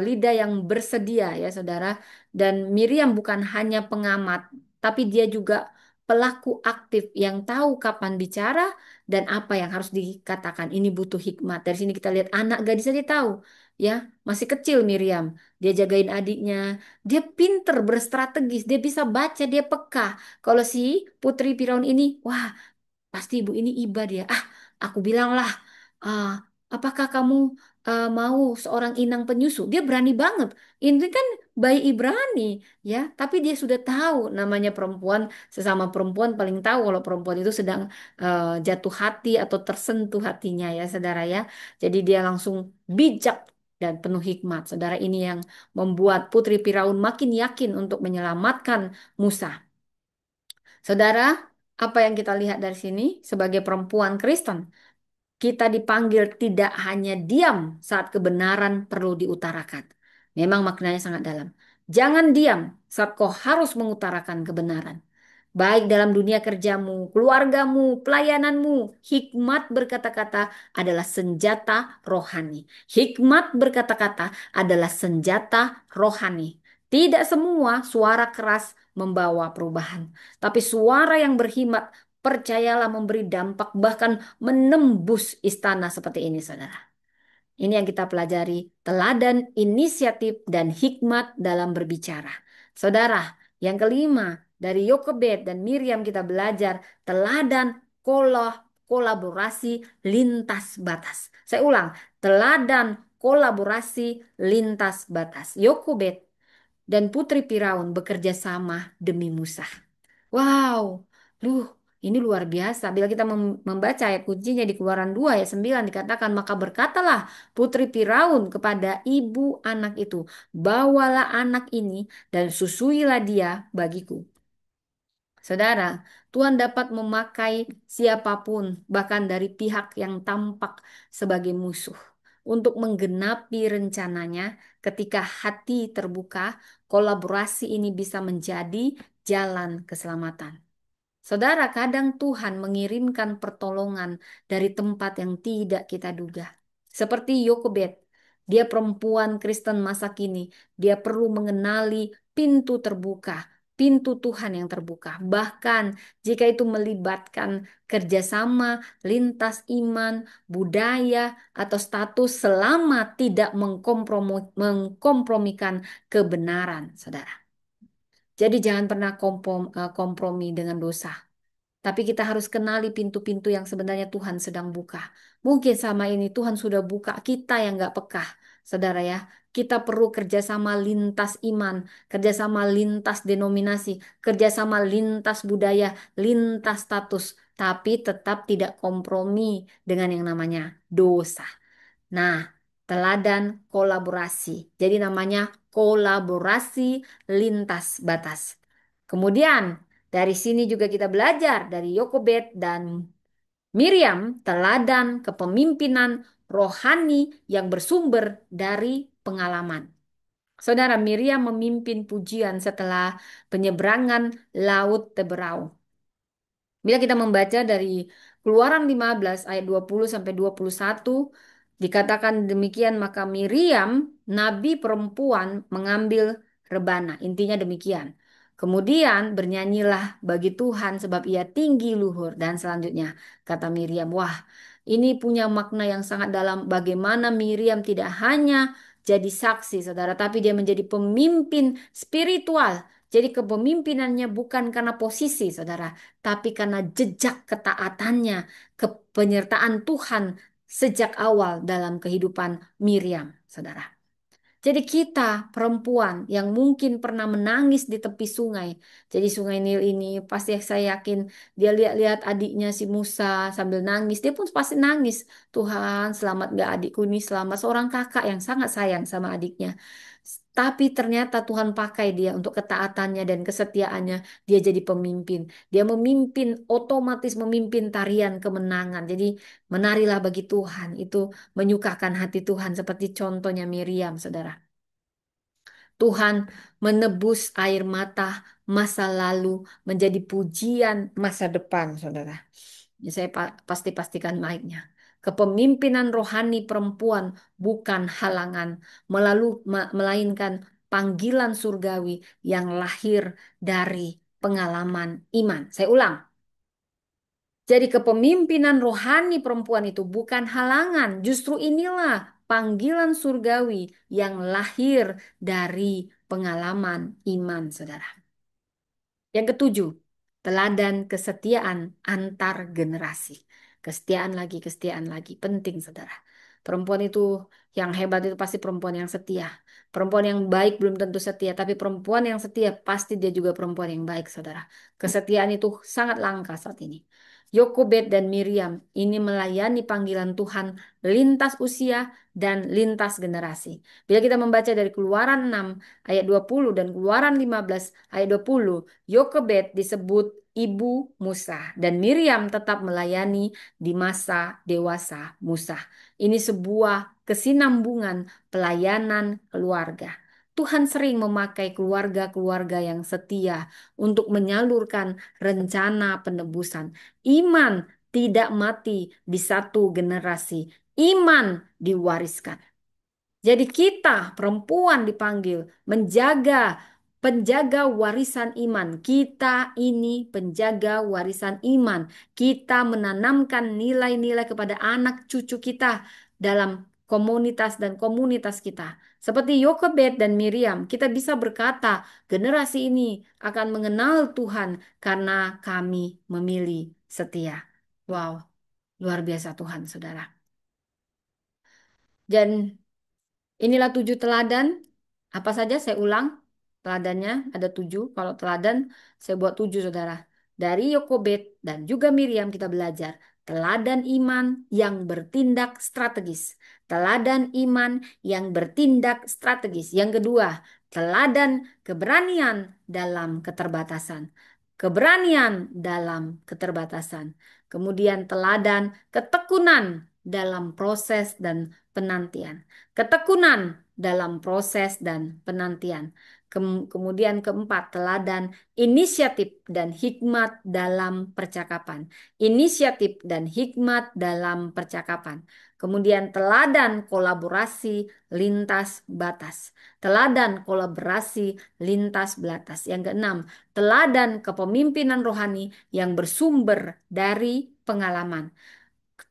lidah yang bersedia ya saudara. Dan Miriam bukan hanya pengamat, tapi dia juga pelaku aktif yang tahu kapan bicara dan apa yang harus dikatakan. Ini butuh hikmat. Dari sini kita lihat anak gadis saja tahu ya, masih kecil Miriam. Dia jagain adiknya, dia pinter berstrategis, dia bisa baca, dia peka. Kalau si Putri Firaun ini, wah, pasti ibu ini iba dia. Ah, aku bilanglah, ah, apakah kamu mau seorang inang penyusu? Dia berani banget. Ini kan bayi Ibrani, ya. Tapi dia sudah tahu namanya perempuan, sesama perempuan paling tahu kalau perempuan itu sedang jatuh hati atau tersentuh hatinya ya, saudara ya. Jadi dia langsung bijak dan penuh hikmat. Saudara, ini yang membuat Putri Firaun makin yakin untuk menyelamatkan Musa. Saudara, apa yang kita lihat dari sini sebagai perempuan Kristen? Kita dipanggil tidak hanya diam saat kebenaran perlu diutarakan. Memang maknanya sangat dalam. Jangan diam saat kau harus mengutarakan kebenaran. Baik dalam dunia kerjamu, keluargamu, pelayananmu, hikmat berkata-kata adalah senjata rohani. Hikmat berkata-kata adalah senjata rohani. Tidak semua suara keras membawa perubahan, tapi suara yang berhikmat, percayalah, memberi dampak bahkan menembus istana seperti ini, saudara. Ini yang kita pelajari, teladan inisiatif dan hikmat dalam berbicara. Saudara, yang kelima, dari Yokebed dan Miriam kita belajar teladan kolaborasi lintas batas. Saya ulang, teladan kolaborasi lintas batas. Yokebed dan Putri Firaun bekerja sama demi Musa. Wow, duh, ini luar biasa. Bila kita membaca ayat kuncinya di Keluaran 2 ayat 9 dikatakan, maka berkatalah Putri Firaun kepada ibu anak itu, bawalah anak ini dan susuilah dia bagiku. Saudara, Tuhan dapat memakai siapapun, bahkan dari pihak yang tampak sebagai musuh, untuk menggenapi rencananya. Ketika hati terbuka, kolaborasi ini bisa menjadi jalan keselamatan. Saudara, kadang Tuhan mengirimkan pertolongan dari tempat yang tidak kita duga. Seperti Yokebed, dia perempuan Kristen masa kini. Dia perlu mengenali pintu terbuka, pintu Tuhan yang terbuka. Bahkan jika itu melibatkan kerjasama lintas iman, budaya, atau status selama tidak mengkompromikan kebenaran, saudara. Jadi jangan pernah kompromi dengan dosa. Tapi kita harus kenali pintu-pintu yang sebenarnya Tuhan sedang buka. Mungkin sama ini Tuhan sudah buka, kita yang nggak peka. Saudara ya, kita perlu kerjasama lintas iman, kerjasama lintas denominasi, kerjasama lintas budaya, lintas status. Tapi tetap tidak kompromi dengan yang namanya dosa. Nah, teladan kolaborasi. Jadi namanya kolaborasi lintas batas. Kemudian dari sini juga kita belajar dari Yokobed dan Miriam teladan kepemimpinan rohani yang bersumber dari pengalaman. Saudara, Miriam memimpin pujian setelah penyeberangan Laut Teberau. Bila kita membaca dari Keluaran 15 ayat 20 sampai 21, dikatakan demikian, maka Miriam, nabi perempuan, mengambil rebana. Intinya demikian. Kemudian bernyanyilah bagi Tuhan sebab ia tinggi luhur. Dan selanjutnya kata Miriam, wah, ini punya makna yang sangat dalam, bagaimana Miriam tidak hanya jadi saksi, saudara, tapi dia menjadi pemimpin spiritual. Jadi kepemimpinannya bukan karena posisi, saudara, tapi karena jejak ketaatannya, kepenyertaan Tuhan sejak awal dalam kehidupan Miriam, saudara. Jadi kita perempuan yang mungkin pernah menangis di tepi sungai. Jadi sungai Nil ini pasti saya yakin dia lihat-lihat adiknya si Musa sambil nangis. Dia pun pasti nangis. Tuhan selamat gak adikku ini selamat. Seorang kakak yang sangat sayang sama adiknya. Tapi ternyata Tuhan pakai dia untuk ketaatannya dan kesetiaannya. Dia jadi pemimpin. Dia memimpin, otomatis memimpin tarian kemenangan. Jadi menarilah bagi Tuhan. Itu menyukakan hati Tuhan seperti contohnya Miriam, saudara. Tuhan menebus air mata masa lalu menjadi pujian masa depan, saudara. Ya, saya pasti pastikan mic-nya. Kepemimpinan rohani perempuan bukan halangan, melainkan panggilan surgawi yang lahir dari pengalaman iman. Saya ulang. Jadi kepemimpinan rohani perempuan itu bukan halangan. Justru inilah panggilan surgawi yang lahir dari pengalaman iman, saudara. Yang ketujuh, teladan kesetiaan antar generasi. Kesetiaan lagi. Penting, saudara. Perempuan itu yang hebat itu pasti perempuan yang setia. Perempuan yang baik belum tentu setia, tapi perempuan yang setia pasti dia juga perempuan yang baik, saudara. Kesetiaan itu sangat langka saat ini. Yokobed dan Miriam ini melayani panggilan Tuhan lintas usia dan lintas generasi. Bila kita membaca dari Keluaran 6 ayat 20 dan Keluaran 15 ayat 20, Yokebed disebut ibu Musa dan Miriam tetap melayani di masa dewasa Musa. Ini sebuah kesinambungan pelayanan keluarga. Tuhan sering memakai keluarga-keluarga yang setia untuk menyalurkan rencana penebusan. Iman tidak mati di satu generasi. Iman diwariskan. Jadi kita perempuan dipanggil menjaga penjaga warisan iman. Kita ini penjaga warisan iman. Kita menanamkan nilai-nilai kepada anak cucu kita dalam komunitas kita. Seperti Yokebed dan Miriam, kita bisa berkata, generasi ini akan mengenal Tuhan karena kami memilih setia. Wow, luar biasa Tuhan, saudara. Dan inilah 7 teladan. Apa saja saya ulang. Teladannya ada 7. Kalau teladan saya buat 7, saudara. Dari Yokobed dan juga Miriam kita belajar. Teladan iman yang bertindak strategis. Teladan iman yang bertindak strategis. Yang kedua, teladan keberanian dalam keterbatasan. Keberanian dalam keterbatasan. Kemudian teladan ketekunan dalam proses dan penantian. Ketekunan dalam proses dan penantian. Kemudian keempat, teladan inisiatif dan hikmat dalam percakapan. Inisiatif dan hikmat dalam percakapan. Kemudian teladan kolaborasi lintas batas. Teladan kolaborasi lintas batas. Yang keenam, teladan kepemimpinan rohani yang bersumber dari pengalaman.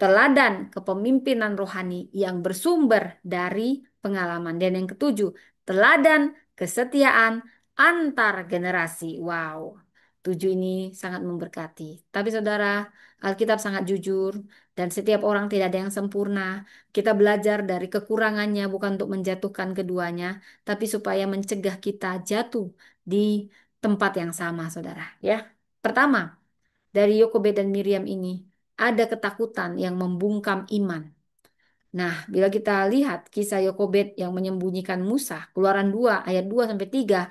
Teladan kepemimpinan rohani yang bersumber dari pengalaman. Dan yang ketujuh, teladan kesetiaan antar generasi. Wow, 7 ini sangat memberkati. Tapi saudara, Alkitab sangat jujur dan setiap orang tidak ada yang sempurna. Kita belajar dari kekurangannya bukan untuk menjatuhkan keduanya, tapi supaya mencegah kita jatuh di tempat yang sama, saudara. Ya, pertama, dari Yokobed dan Miriam ini ada ketakutan yang membungkam iman. Nah, bila kita lihat kisah Yokobed yang menyembunyikan Musa, Keluaran 2 ayat 2 sampai 3,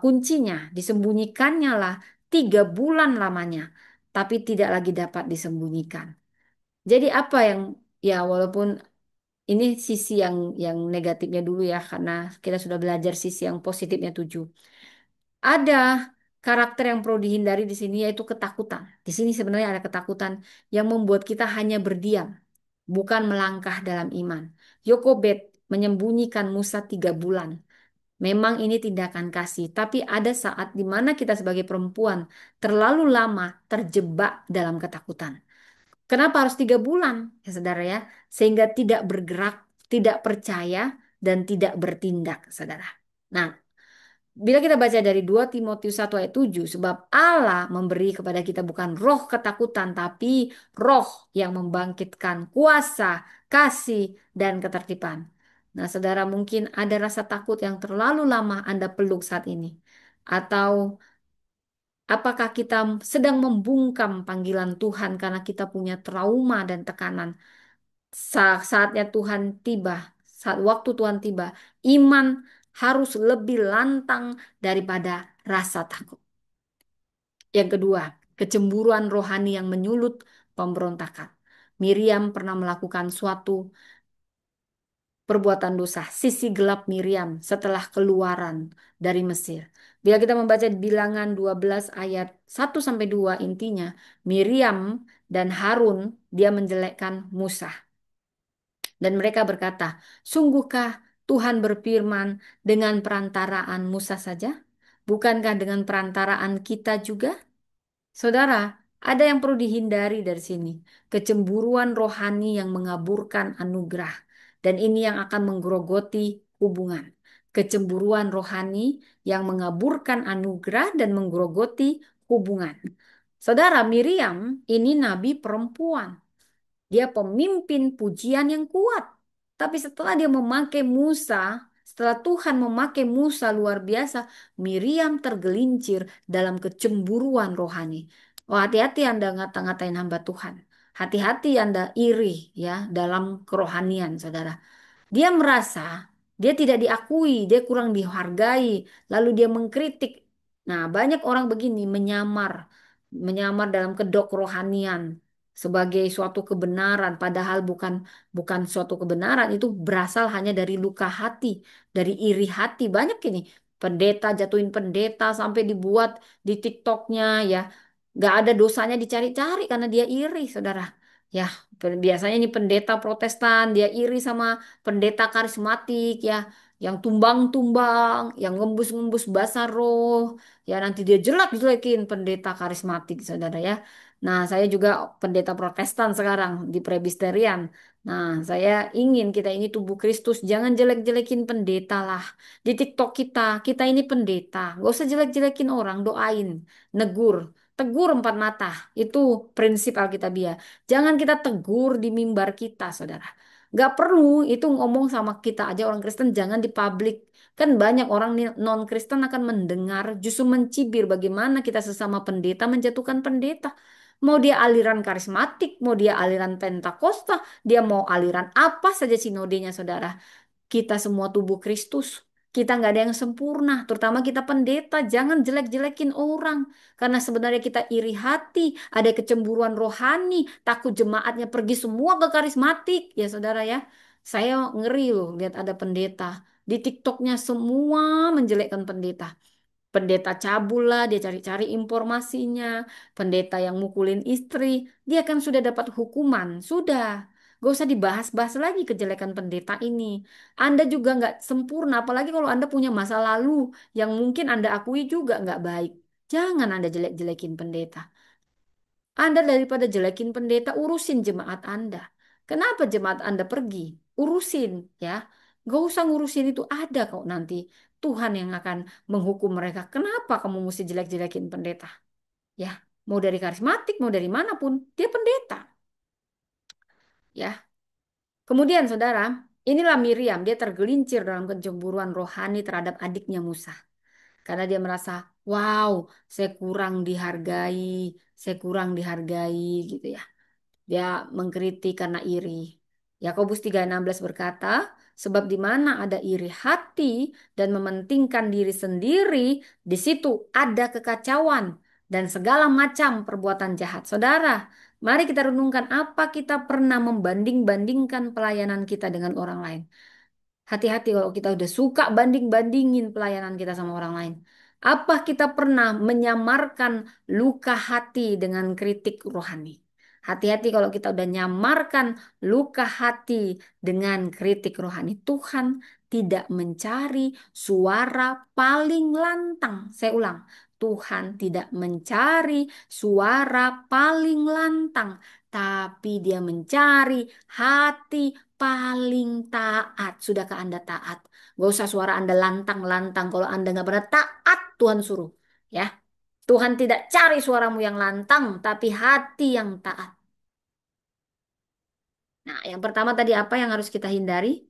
kuncinya disembunyikannya lah 3 bulan lamanya, tapi tidak lagi dapat disembunyikan. Jadi apa yang ya walaupun ini sisi yang negatifnya dulu ya karena kita sudah belajar sisi yang positifnya 7. Ada karakter yang perlu dihindari di sini yaitu ketakutan. Di sini sebenarnya ada ketakutan yang membuat kita hanya berdiam, bukan melangkah dalam iman. Yokobed menyembunyikan Musa 3 bulan. Memang ini tindakan kasih, tapi ada saat di mana kita sebagai perempuan terlalu lama terjebak dalam ketakutan. Kenapa harus 3 bulan, ya saudara ya? Sehingga tidak bergerak, tidak percaya, dan tidak bertindak, saudara. Nah, bila kita baca dari 2 Timotius 1 ayat 7, sebab Allah memberi kepada kita bukan roh ketakutan, tapi roh yang membangkitkan kuasa, kasih, dan ketertiban. Nah, saudara mungkin ada rasa takut yang terlalu lama Anda peluk saat ini. Atau apakah kita sedang membungkam panggilan Tuhan karena kita punya trauma dan tekanan? Saatnya Tuhan tiba, saat waktu Tuhan tiba, iman harus lebih lantang daripada rasa takut. Yang kedua, kecemburuan rohani yang menyulut pemberontakan. Miriam pernah melakukan suatu perbuatan dosa, sisi gelap Miriam setelah keluaran dari Mesir. Bila kita membaca di Bilangan 12 ayat 1-2 intinya, Miriam dan Harun dia menjelekkan Musa. Dan mereka berkata, sungguhkah Tuhan berfirman dengan perantaraan Musa saja? Bukankah dengan perantaraan kita juga? Saudara, ada yang perlu dihindari dari sini. Kecemburuan rohani yang mengaburkan anugerah. Dan ini yang akan menggerogoti hubungan. Kecemburuan rohani yang mengaburkan anugerah dan menggerogoti hubungan. Saudara, Miriam ini nabi perempuan. Dia pemimpin pujian yang kuat. Tapi setelah dia memakai Musa, setelah Tuhan memakai Musa luar biasa, Miriam tergelincir dalam kecemburuan rohani. Oh, hati-hati Anda ngata-ngatain hamba Tuhan. Hati-hati Anda iri ya dalam kerohanian, saudara. Dia merasa dia tidak diakui, dia kurang dihargai, lalu dia mengkritik. Nah, banyak orang begini menyamar dalam kedok kerohanian sebagai suatu kebenaran, padahal bukan bukan suatu kebenaran, itu berasal hanya dari luka hati, dari iri hati. Banyak ini pendeta jatuhin pendeta sampai dibuat di TikToknya ya, nggak ada dosanya dicari-cari karena dia iri, saudara. Ya, biasanya ini pendeta Protestan, dia iri sama pendeta karismatik ya, yang tumbang-tumbang, yang ngembus-ngembus bahasa roh, ya nanti dia jelek-jelekin pendeta karismatik, saudara ya. Nah, saya juga pendeta Protestan sekarang di Presbyterian. Nah, saya ingin kita ini tubuh Kristus, jangan jelek-jelekin pendeta lah. Di TikTok kita ini pendeta, gak usah jelek-jelekin orang, doain, negur. Tegur 4 mata, itu prinsip Alkitabiah. Jangan kita tegur di mimbar kita, saudara. Gak perlu itu ngomong sama kita aja orang Kristen, jangan di publik. Kan banyak orang non-Kristen akan mendengar, justru mencibir bagaimana kita sesama pendeta menjatuhkan pendeta. Mau dia aliran karismatik, mau dia aliran Pentakosta, dia mau aliran apa saja sinodenya, saudara. Kita semua tubuh Kristus. Kita nggak ada yang sempurna, terutama kita pendeta. Jangan jelek-jelekin orang, karena sebenarnya kita iri hati, ada kecemburuan rohani, takut jemaatnya pergi semua ke karismatik, ya saudara ya. Saya ngeri loh lihat ada pendeta di TikToknya semua menjelekkan pendeta. Pendeta cabul lah, dia cari-cari informasinya. Pendeta yang mukulin istri, dia kan sudah dapat hukuman. Sudah, gak usah dibahas-bahas lagi kejelekan pendeta ini. Anda juga nggak sempurna, apalagi kalau Anda punya masa lalu yang mungkin Anda akui juga nggak baik. Jangan Anda jelek-jelekin pendeta. Anda daripada jelekin pendeta, urusin jemaat Anda. Kenapa jemaat Anda pergi? Urusin ya. Gak usah ngurusin itu, ada kok nanti Tuhan yang akan menghukum mereka. Kenapa kamu mesti jelek-jelekin pendeta? Ya, mau dari karismatik, mau dari manapun, dia pendeta. Ya. Kemudian saudara, inilah Miriam, dia tergelincir dalam kecemburuan rohani terhadap adiknya Musa. Karena dia merasa, wow, saya kurang dihargai, saya kurang dihargai gitu ya. Dia mengkritik karena iri. Yakobus 3:16 berkata, sebab di mana ada iri hati dan mementingkan diri sendiri, di situ ada kekacauan dan segala macam perbuatan jahat. Saudara, mari kita renungkan apa kita pernah membanding-bandingkan pelayanan kita dengan orang lain. Hati-hati kalau kita udah suka banding-bandingin pelayanan kita sama orang lain. Apa kita pernah menyamarkan luka hati dengan kritik rohani? Hati-hati kalau kita udah nyamarkan luka hati dengan kritik rohani. Tuhan tidak mencari suara paling lantang. Saya ulang, Tuhan tidak mencari suara paling lantang, tapi Dia mencari hati paling taat. Sudahkah Anda taat? Gak usah suara Anda lantang-lantang. Kalau Anda nggak pernah taat, Tuhan suruh. Ya, Tuhan tidak cari suaramu yang lantang, tapi hati yang taat. Nah, yang pertama tadi apa yang harus kita hindari?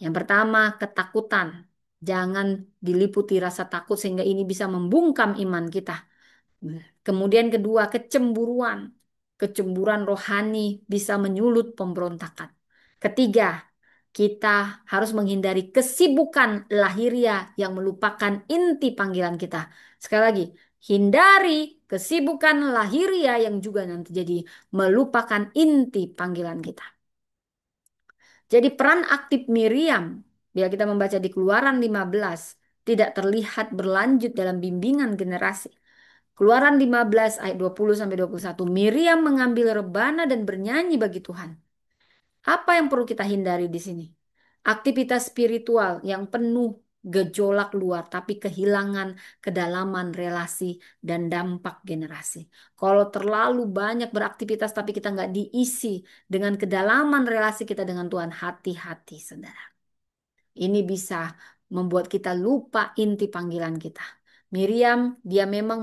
Yang pertama, ketakutan. Jangan diliputi rasa takut sehingga ini bisa membungkam iman kita. Kemudian kedua, kecemburuan. Kecemburuan rohani bisa menyulut pemberontakan. Ketiga, kita harus menghindari kesibukan lahiriah yang melupakan inti panggilan kita. Sekali lagi, hindari kesibukan lahiriah yang juga nanti jadi melupakan inti panggilan kita. Jadi peran aktif Miriam, bila kita membaca di Keluaran 15, tidak terlihat berlanjut dalam bimbingan generasi. Keluaran 15 ayat 20 sampai 21. Miriam mengambil rebana dan bernyanyi bagi Tuhan. Apa yang perlu kita hindari di sini? Aktivitas spiritual yang penuh gejolak luar tapi kehilangan kedalaman relasi dan dampak generasi. Kalau terlalu banyak beraktivitas tapi kita nggak diisi dengan kedalaman relasi kita dengan Tuhan, hati-hati, saudara. Ini bisa membuat kita lupa inti panggilan kita. Miriam, dia memang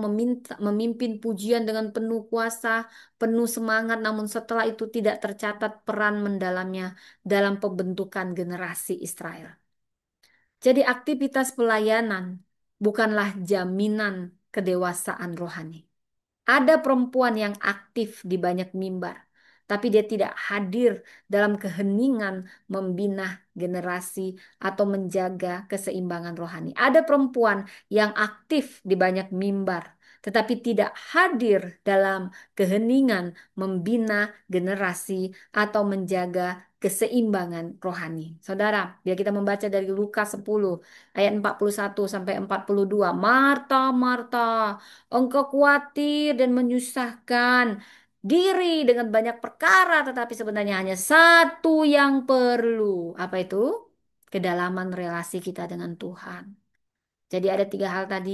memimpin pujian dengan penuh kuasa, penuh semangat, namun setelah itu tidak tercatat peran mendalamnya dalam pembentukan generasi Israel. Jadi aktivitas pelayanan bukanlah jaminan kedewasaan rohani. Ada perempuan yang aktif di banyak mimbar, tapi dia tidak hadir dalam keheningan membina generasi atau menjaga keseimbangan rohani. Ada perempuan yang aktif di banyak mimbar, tetapi tidak hadir dalam keheningan membina generasi atau menjaga keseimbangan rohani. Saudara, biar kita membaca dari Lukas 10 ayat 41 sampai 42. Marta, Marta, engkau khawatir dan menyusahkan diri dengan banyak perkara, tetapi sebenarnya hanya satu yang perlu. Apa itu? Kedalaman relasi kita dengan Tuhan. Jadi ada tiga hal tadi,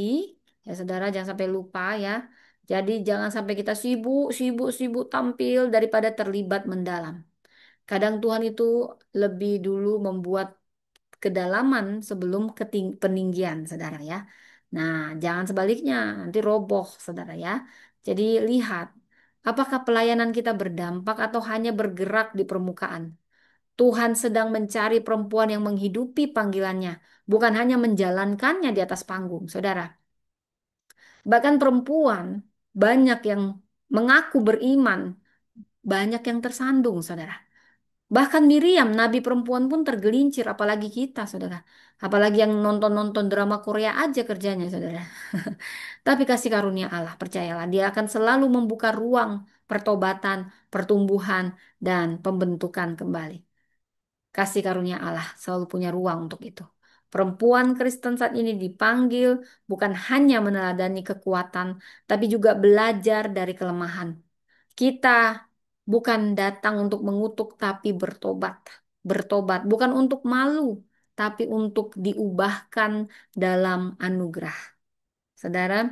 ya saudara jangan sampai lupa ya. Jadi jangan sampai kita sibuk, sibuk, sibuk tampil daripada terlibat mendalam. Kadang Tuhan itu lebih dulu membuat kedalaman sebelum peninggian, saudara ya. Nah, jangan sebaliknya, nanti roboh, saudara ya. Jadi lihat, apakah pelayanan kita berdampak atau hanya bergerak di permukaan? Tuhan sedang mencari perempuan yang menghidupi panggilannya, bukan hanya menjalankannya di atas panggung, saudara. Bahkan perempuan banyak yang mengaku beriman, banyak yang tersandung, saudara. Bahkan Miriam, nabi perempuan pun tergelincir, apalagi kita, saudara. Apalagi yang nonton-nonton drama Korea aja kerjanya, saudara. Tapi kasih karunia Allah, percayalah, Dia akan selalu membuka ruang pertobatan, pertumbuhan, dan pembentukan kembali. Kasih karunia Allah selalu punya ruang untuk itu. Perempuan Kristen saat ini dipanggil bukan hanya meneladani kekuatan, tapi juga belajar dari kelemahan. Kita bukan datang untuk mengutuk, tapi bertobat. Bertobat bukan untuk malu, tapi untuk diubahkan dalam anugerah. Saudara,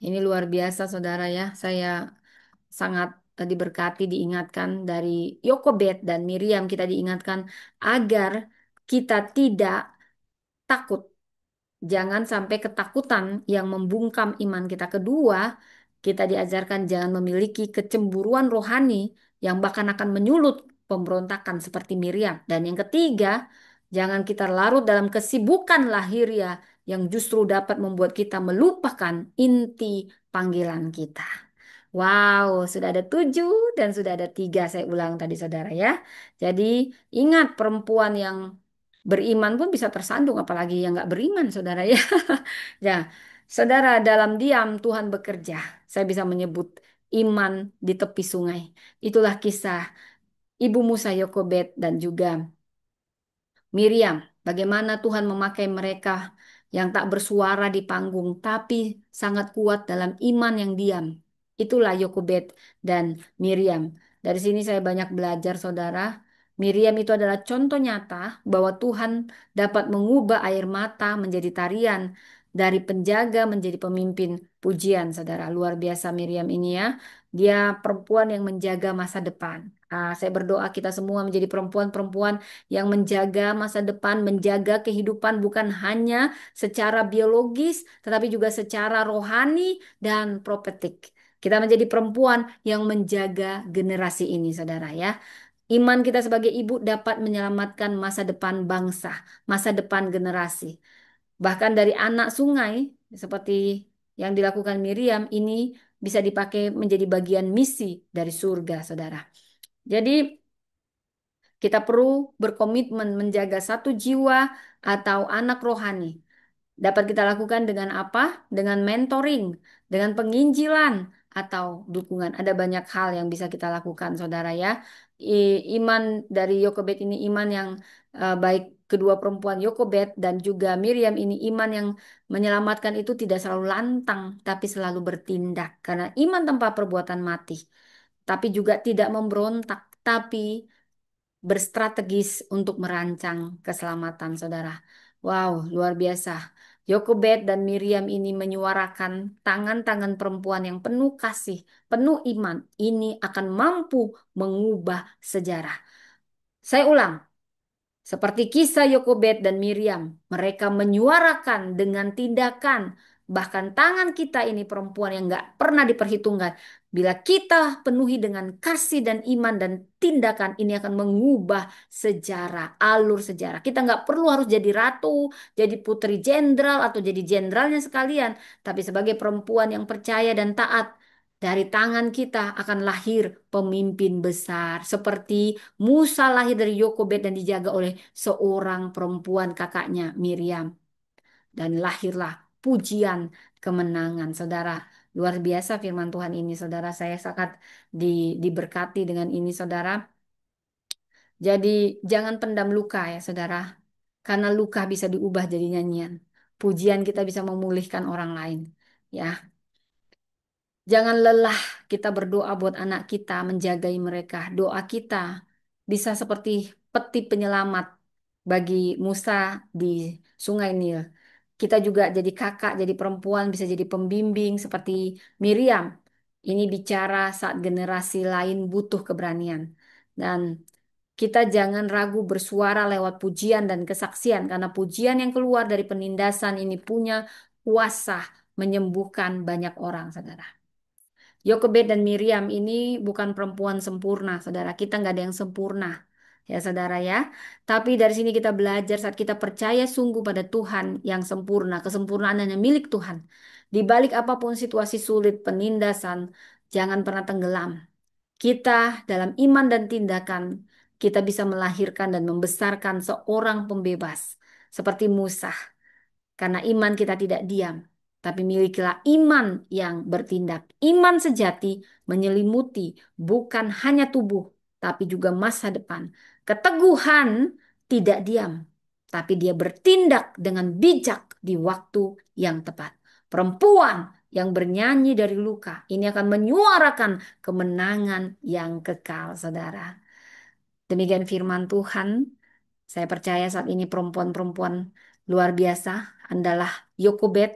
ini luar biasa, saudara ya. Saya sangat diberkati, diingatkan dari Yokobed dan Miriam, kita diingatkan agar kita tidak takut. Jangan sampai ketakutan yang membungkam iman kita. Kedua, kita diajarkan jangan memiliki kecemburuan rohani yang bahkan akan menyulut pemberontakan seperti Miriam. Dan yang ketiga, jangan kita larut dalam kesibukan lahiriah yang justru dapat membuat kita melupakan inti panggilan kita. Wow, sudah ada 7 dan sudah ada 3. Saya ulang tadi saudara ya. Jadi ingat perempuan yang beriman pun bisa tersandung, apalagi yang nggak beriman saudara ya. Ya, saudara dalam diam Tuhan bekerja. Saya bisa menyebut iman di tepi sungai. Itulah kisah Ibu Musa Yokobed dan juga Miriam, bagaimana Tuhan memakai mereka yang tak bersuara di panggung, tapi sangat kuat dalam iman yang diam. Itulah Yokobed dan Miriam. Dari sini saya banyak belajar, saudara. Miriam itu adalah contoh nyata bahwa Tuhan dapat mengubah air mata menjadi tarian, dari penjaga menjadi pemimpin pujian, saudara. Luar biasa Miriam ini ya. Dia perempuan yang menjaga masa depan. Saya berdoa kita semua menjadi perempuan-perempuan yang menjaga masa depan, menjaga kehidupan bukan hanya secara biologis, tetapi juga secara rohani dan profetik. Kita menjadi perempuan yang menjaga generasi ini, saudara ya. Iman kita sebagai ibu dapat menyelamatkan masa depan bangsa, masa depan generasi. Bahkan dari anak sungai, seperti yang dilakukan Miriam, ini bisa dipakai menjadi bagian misi dari surga, saudara. Jadi, kita perlu berkomitmen menjaga satu jiwa atau anak rohani. Dapat kita lakukan dengan apa? Dengan mentoring, dengan penginjilan, atau dukungan. Ada banyak hal yang bisa kita lakukan, saudara ya. Iman dari Yokobed ini iman yang baik kedua perempuan Yokobed dan juga Miriam ini iman yang menyelamatkan itu tidak selalu lantang, tapi selalu bertindak. Karena iman tanpa perbuatan mati. Tapi juga tidak memberontak, tapi berstrategis untuk merancang keselamatan saudara. Wow, luar biasa. Yokebed dan Miriam ini menyuarakan tangan-tangan perempuan yang penuh kasih, penuh iman. Ini akan mampu mengubah sejarah. Saya ulang, seperti kisah Yokobed dan Miriam, mereka menyuarakan dengan tindakan, bahkan tangan kita ini perempuan yang nggak pernah diperhitungkan. Bila kita penuhi dengan kasih dan iman dan tindakan, ini akan mengubah sejarah, alur sejarah. Kita nggak perlu harus jadi ratu, jadi putri jenderal atau jadi jenderalnya sekalian, tapi sebagai perempuan yang percaya dan taat, dari tangan kita akan lahir pemimpin besar seperti Musa lahir dari Yokobed dan dijaga oleh seorang perempuan kakaknya Miriam. Dan lahirlah pujian kemenangan. Saudara, luar biasa firman Tuhan ini. Saudara, saya sangat diberkati dengan ini, saudara. Jadi jangan pendam luka ya, saudara. Karena luka bisa diubah jadi nyanyian. Pujian kita bisa memulihkan orang lain. Ya, jangan lelah kita berdoa buat anak kita, menjagai mereka. Doa kita bisa seperti peti penyelamat bagi Musa di Sungai Nil. Kita juga jadi kakak, jadi perempuan, bisa jadi pembimbing seperti Miriam. Ini bicara saat generasi lain butuh keberanian. Dan kita jangan ragu bersuara lewat pujian dan kesaksian, karena pujian yang keluar dari penindasan ini punya kuasa menyembuhkan banyak orang, saudara. Yokebed dan Miriam ini bukan perempuan sempurna, saudara. Kita nggak ada yang sempurna, ya saudara ya. Tapi dari sini kita belajar saat kita percaya sungguh pada Tuhan yang sempurna, kesempurnaan hanya milik Tuhan. Di balik apapun situasi sulit, penindasan, jangan pernah tenggelam. Kita dalam iman dan tindakan, kita bisa melahirkan dan membesarkan seorang pembebas seperti Musa. Karena iman kita tidak diam, tapi milikilah iman yang bertindak. Iman sejati menyelimuti bukan hanya tubuh, tapi juga masa depan. Keteguhan tidak diam, tapi dia bertindak dengan bijak di waktu yang tepat. Perempuan yang bernyanyi dari luka ini akan menyuarakan kemenangan yang kekal, saudara. Demikian firman Tuhan. Saya percaya saat ini perempuan-perempuan luar biasa adalah Yokobed.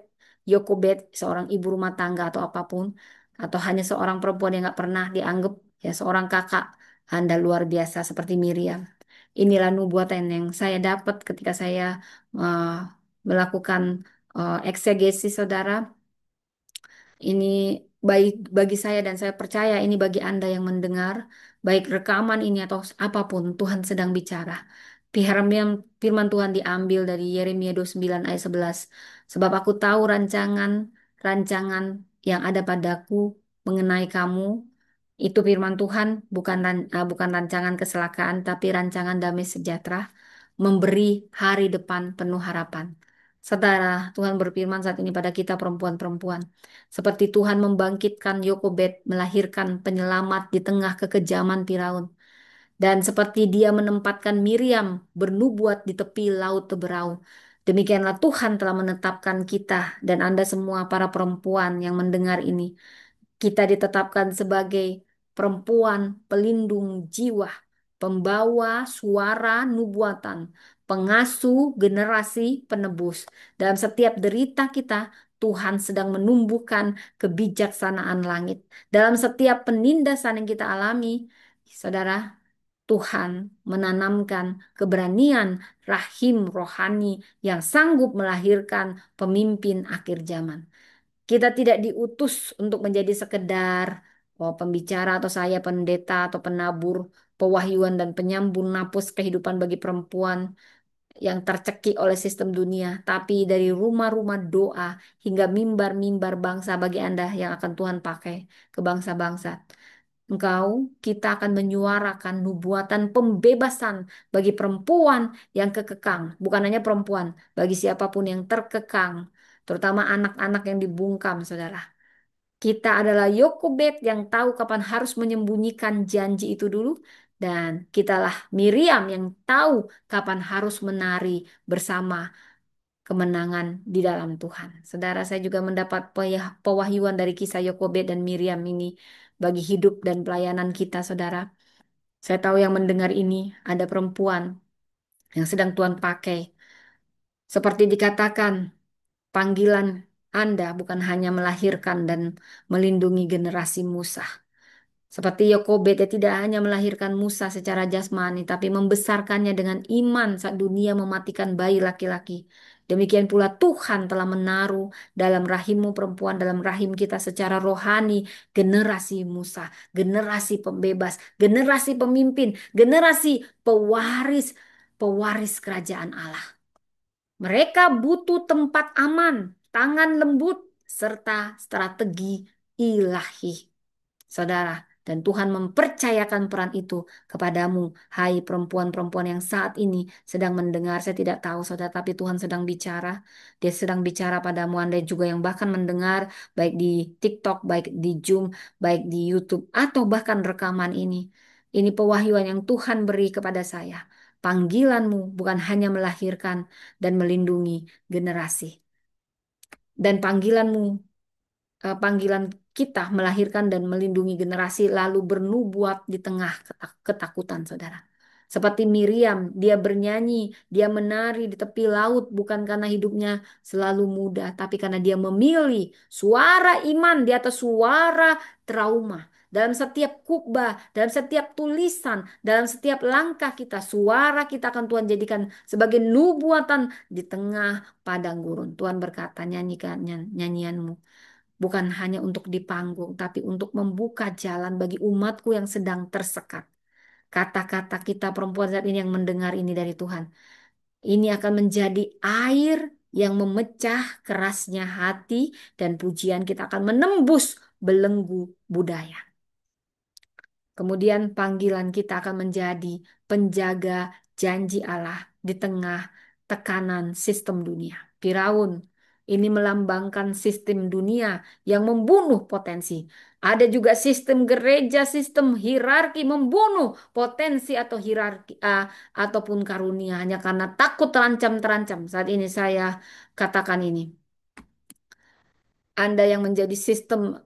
Yokobed seorang ibu rumah tangga atau apapun. Atau hanya seorang perempuan yang gak pernah dianggap ya seorang kakak. Anda luar biasa seperti Miriam. Inilah nubuatan yang saya dapat ketika saya eh, melakukan eksegesis saudara. Ini baik bagi saya dan saya percaya ini bagi Anda yang mendengar, baik rekaman ini atau apapun, Tuhan sedang bicara. Firman, firman Tuhan diambil dari Yeremia 29 ayat 11. Sebab aku tahu rancangan-rancangan yang ada padaku mengenai kamu. Itu firman Tuhan, bukan rancangan kecelakaan, tapi rancangan damai sejahtera, memberi hari depan penuh harapan. Saudara, Tuhan berfirman saat ini pada kita perempuan-perempuan. Seperti Tuhan membangkitkan Yokobed, melahirkan penyelamat di tengah kekejaman Firaun. Dan seperti dia menempatkan Miriam bernubuat di tepi laut Teberau. Demikianlah Tuhan telah menetapkan kita dan Anda semua para perempuan yang mendengar ini. Kita ditetapkan sebagai perempuan pelindung jiwa, pembawa suara nubuatan, pengasuh generasi penebus. Dalam setiap derita kita, Tuhan sedang menumbuhkan kebijaksanaan langit. Dalam setiap penindasan yang kita alami, saudara, Tuhan menanamkan keberanian rahim rohani yang sanggup melahirkan pemimpin akhir zaman. Kita tidak diutus untuk menjadi sekedar pembicara atau saya pendeta atau penabur pewahyuan dan penyambung napus kehidupan bagi perempuan yang tercekik oleh sistem dunia, tapi dari rumah-rumah doa hingga mimbar-mimbar bangsa bagi Anda yang akan Tuhan pakai ke bangsa-bangsa. Kita akan menyuarakan nubuatan pembebasan bagi perempuan yang kekekang. Bukan hanya perempuan, bagi siapapun yang terkekang. Terutama anak-anak yang dibungkam, saudara. Kita adalah Yokobed yang tahu kapan harus menyembunyikan janji itu dulu. Dan kitalah Miriam yang tahu kapan harus menari bersama kemenangan di dalam Tuhan. Saudara, saya juga mendapat pewahyuan dari kisah Yokobed dan Miriam ini bagi hidup dan pelayanan kita, saudara. Saya tahu yang mendengar ini ada perempuan yang sedang Tuhan pakai. Seperti dikatakan, panggilan Anda bukan hanya melahirkan dan melindungi generasi Musa. Seperti Yokobed, dia tidak hanya melahirkan Musa secara jasmani, tapi membesarkannya dengan iman saat dunia mematikan bayi laki-laki. Demikian pula Tuhan telah menaruh dalam rahimmu perempuan, dalam rahim kita secara rohani, generasi Musa, generasi pembebas, generasi pemimpin, generasi pewaris, pewaris kerajaan Allah. Mereka butuh tempat aman, tangan lembut, serta strategi ilahi. Saudara, dan Tuhan mempercayakan peran itu kepadamu, hai perempuan-perempuan yang saat ini sedang mendengar. Saya tidak tahu, saudara, tapi Tuhan sedang bicara. Dia sedang bicara padamu, Anda juga yang bahkan mendengar, baik di TikTok, baik di Zoom, baik di YouTube, atau bahkan rekaman ini. Ini pewahyuan yang Tuhan beri kepada saya. Panggilanmu bukan hanya melahirkan dan melindungi generasi. Dan panggilan kita melahirkan dan melindungi generasi lalu bernubuat di tengah ketakutan, saudara. Seperti Miriam, dia bernyanyi, dia menari di tepi laut bukan karena hidupnya selalu mudah, tapi karena dia memilih suara iman di atas suara trauma. Dalam setiap khotbah, dalam setiap tulisan, dalam setiap langkah kita, suara kita akan Tuhan jadikan sebagai nubuatan di tengah padang gurun. Tuhan berkata, nyanyikan nyanyianmu bukan hanya untuk di panggung, tapi untuk membuka jalan bagi umatku yang sedang tersekat. Kata-kata kita perempuan saat ini yang mendengar ini dari Tuhan. Ini akan menjadi air yang memecah kerasnya hati dan pujian kita akan menembus belenggu budaya. Kemudian panggilan kita akan menjadi penjaga janji Allah di tengah tekanan sistem dunia. Firaun ini melambangkan sistem dunia yang membunuh potensi. Ada juga sistem gereja, sistem hierarki membunuh potensi atau hierarki ataupun karunia hanya karena takut terancam-terancam. Saat ini saya katakan ini. Anda yang menjadi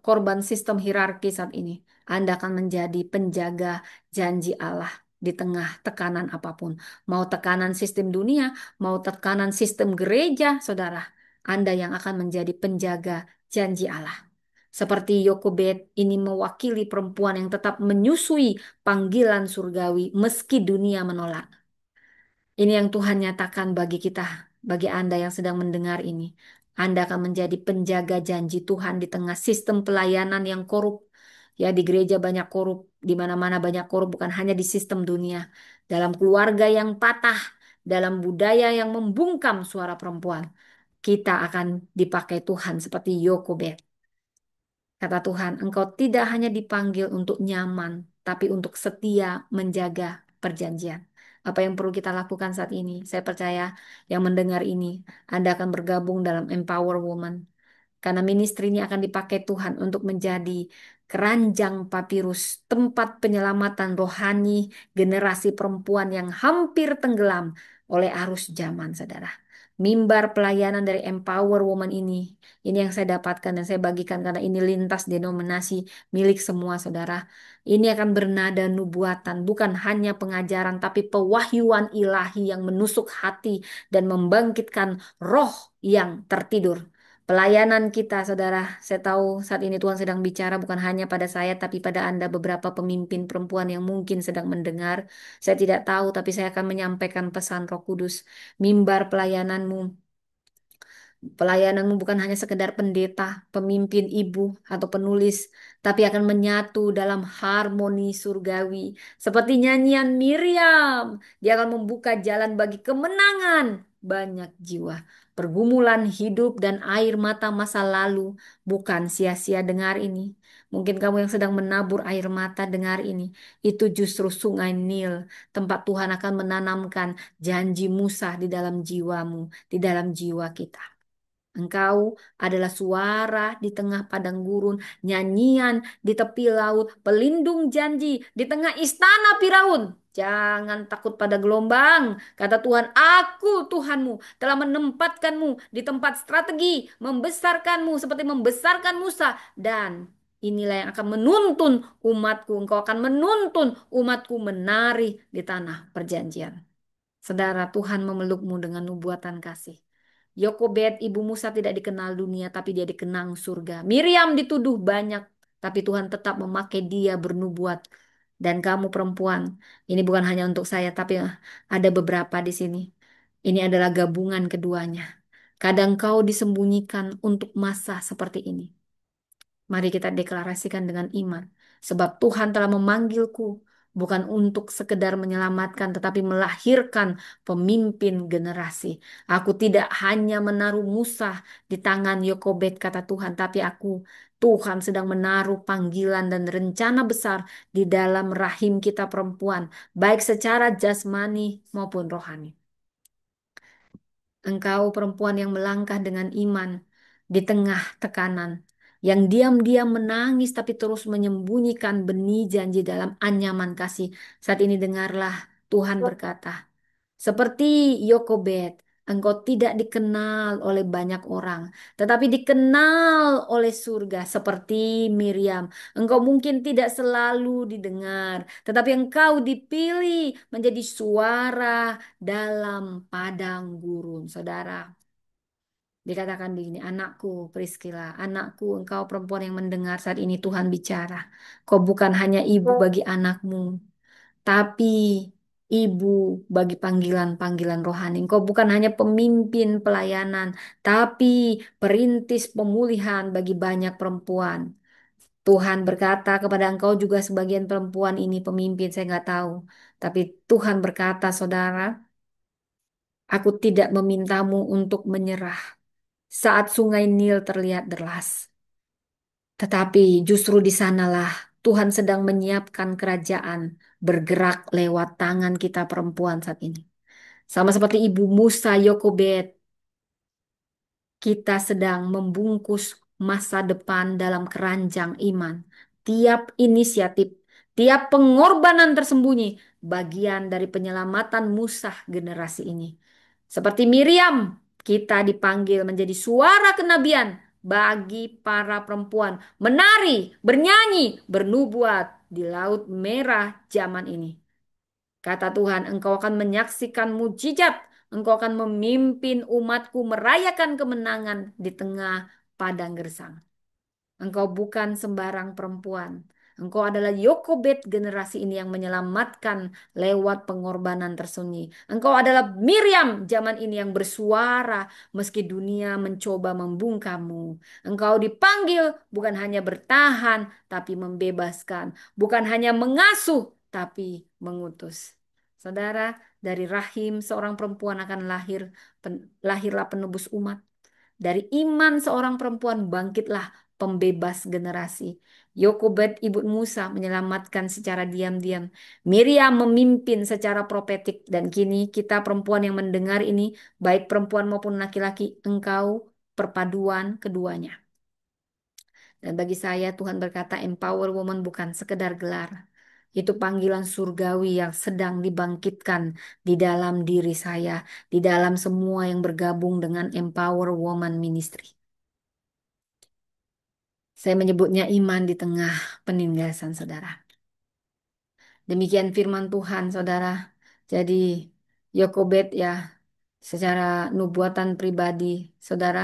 korban sistem hierarki saat ini, Anda akan menjadi penjaga janji Allah di tengah tekanan apapun. Mau tekanan sistem dunia, mau tekanan sistem gereja, saudara. Anda yang akan menjadi penjaga janji Allah. Seperti Yokobed ini mewakili perempuan yang tetap menyusui panggilan surgawi meski dunia menolak. Ini yang Tuhan nyatakan bagi kita, bagi Anda yang sedang mendengar ini. Anda akan menjadi penjaga janji Tuhan di tengah sistem pelayanan yang korup. Ya, di gereja banyak korup, di mana-mana banyak korup, bukan hanya di sistem dunia. Dalam keluarga yang patah, dalam budaya yang membungkam suara perempuan, kita akan dipakai Tuhan seperti Yokobed. Kata Tuhan, engkau tidak hanya dipanggil untuk nyaman, tapi untuk setia menjaga perjanjian. Apa yang perlu kita lakukan saat ini? Saya percaya yang mendengar ini, Anda akan bergabung dalam Empower Woman. Karena ministry ini akan dipakai Tuhan untuk menjadi keranjang papirus, tempat penyelamatan rohani generasi perempuan yang hampir tenggelam oleh arus zaman, saudara. Mimbar pelayanan dari Empower Woman ini yang saya dapatkan dan saya bagikan karena ini lintas denominasi milik semua saudara. Ini akan bernada nubuatan, bukan hanya pengajaran, tapi pewahyuan ilahi yang menusuk hati dan membangkitkan roh yang tertidur. Pelayanan kita, saudara, saya tahu saat ini Tuhan sedang bicara bukan hanya pada saya, tapi pada Anda beberapa pemimpin perempuan yang mungkin sedang mendengar. Saya tidak tahu, tapi saya akan menyampaikan pesan Roh Kudus. Mimbar pelayananmu bukan hanya sekedar pendeta, pemimpin ibu, atau penulis, tapi akan menyatu dalam harmoni surgawi. Seperti nyanyian Miriam, dia akan membuka jalan bagi kemenangan banyak jiwa. Pergumulan hidup dan air mata masa lalu bukan sia-sia, dengar ini. Mungkin kamu yang sedang menabur air mata, dengar ini. Itu justru sungai Nil, tempat Tuhan akan menanamkan janji Musa di dalam jiwamu, di dalam jiwa kita. Engkau adalah suara di tengah padang gurun, nyanyian di tepi laut, pelindung janji di tengah istana Firaun. Jangan takut pada gelombang, kata Tuhan, aku Tuhanmu telah menempatkanmu di tempat strategi, membesarkanmu seperti membesarkan Musa. Dan inilah yang akan menuntun umatku, engkau akan menuntun umatku menari di tanah perjanjian. Saudara, Tuhan memelukmu dengan nubuatan kasih. Yokobed, ibu Musa tidak dikenal dunia, tapi dia dikenang surga. Miriam dituduh banyak, tapi Tuhan tetap memakai dia bernubuat. Dan kamu perempuan, ini bukan hanya untuk saya, tapi ada beberapa di sini. Ini adalah gabungan keduanya. Kadang kau disembunyikan untuk masa seperti ini. Mari kita deklarasikan dengan iman. Sebab Tuhan telah memanggilku bukan untuk sekedar menyelamatkan tetapi melahirkan pemimpin generasi. Aku tidak hanya menaruh Musa di tangan Yokobed kata Tuhan, tapi Tuhan sedang menaruh panggilan dan rencana besar di dalam rahim kita perempuan, baik secara jasmani maupun rohani. Engkau perempuan yang melangkah dengan iman di tengah tekanan, yang diam-diam menangis tapi terus menyembunyikan benih janji dalam anyaman kasih. Saat ini dengarlah Tuhan berkata, seperti Yokobed, engkau tidak dikenal oleh banyak orang, tetapi dikenal oleh surga seperti Miriam. Engkau mungkin tidak selalu didengar, tetapi engkau dipilih menjadi suara dalam padang gurun. Saudara, dikatakan begini, anakku Priscilla, anakku engkau perempuan yang mendengar saat ini Tuhan bicara. Kau bukan hanya ibu bagi anakmu, tapi ibu bagi panggilan-panggilan rohani. Engkau bukan hanya pemimpin pelayanan, tapi perintis pemulihan bagi banyak perempuan. Tuhan berkata kepada engkau juga sebagian perempuan ini pemimpin, saya nggak tahu. Tapi Tuhan berkata, saudara, aku tidak memintamu untuk menyerah saat sungai Nil terlihat deras. Tetapi justru di sanalah Tuhan sedang menyiapkan kerajaan bergerak lewat tangan kita perempuan saat ini. Sama seperti Ibu Musa Yokobed, kita sedang membungkus masa depan dalam keranjang iman. Tiap inisiatif, tiap pengorbanan tersembunyi, bagian dari penyelamatan Musa generasi ini. Seperti Miriam, kita dipanggil menjadi suara kenabian bagi para perempuan, menari, bernyanyi, bernubuat di Laut Merah zaman ini. Kata Tuhan, engkau akan menyaksikan mujizat, engkau akan memimpin umatku merayakan kemenangan di tengah padang gersang. Engkau bukan sembarang perempuan. Engkau adalah Yokobed generasi ini yang menyelamatkan lewat pengorbanan tersunyi. Engkau adalah Miriam zaman ini yang bersuara meski dunia mencoba membungkammu. Engkau dipanggil bukan hanya bertahan tapi membebaskan. Bukan hanya mengasuh tapi mengutus. Saudara, dari rahim seorang perempuan akan lahirlah penebus umat. Dari iman seorang perempuan bangkitlah pembebas generasi. Yokobed ibu Musa menyelamatkan secara diam-diam. Miriam memimpin secara profetik dan kini kita perempuan yang mendengar ini, baik perempuan maupun laki-laki, engkau perpaduan keduanya. Dan bagi saya Tuhan berkata empower woman bukan sekedar gelar. Itu panggilan surgawi yang sedang dibangkitkan di dalam diri saya, di dalam semua yang bergabung dengan Empower Woman Ministry. Saya menyebutnya iman di tengah penindasan, saudara. Demikian firman Tuhan, saudara. Jadi, Yokobed ya, secara nubuatan pribadi, saudara,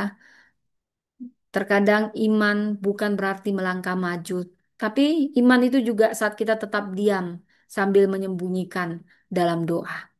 terkadang iman bukan berarti melangkah maju, tapi iman itu juga saat kita tetap diam sambil menyembunyikan dalam doa.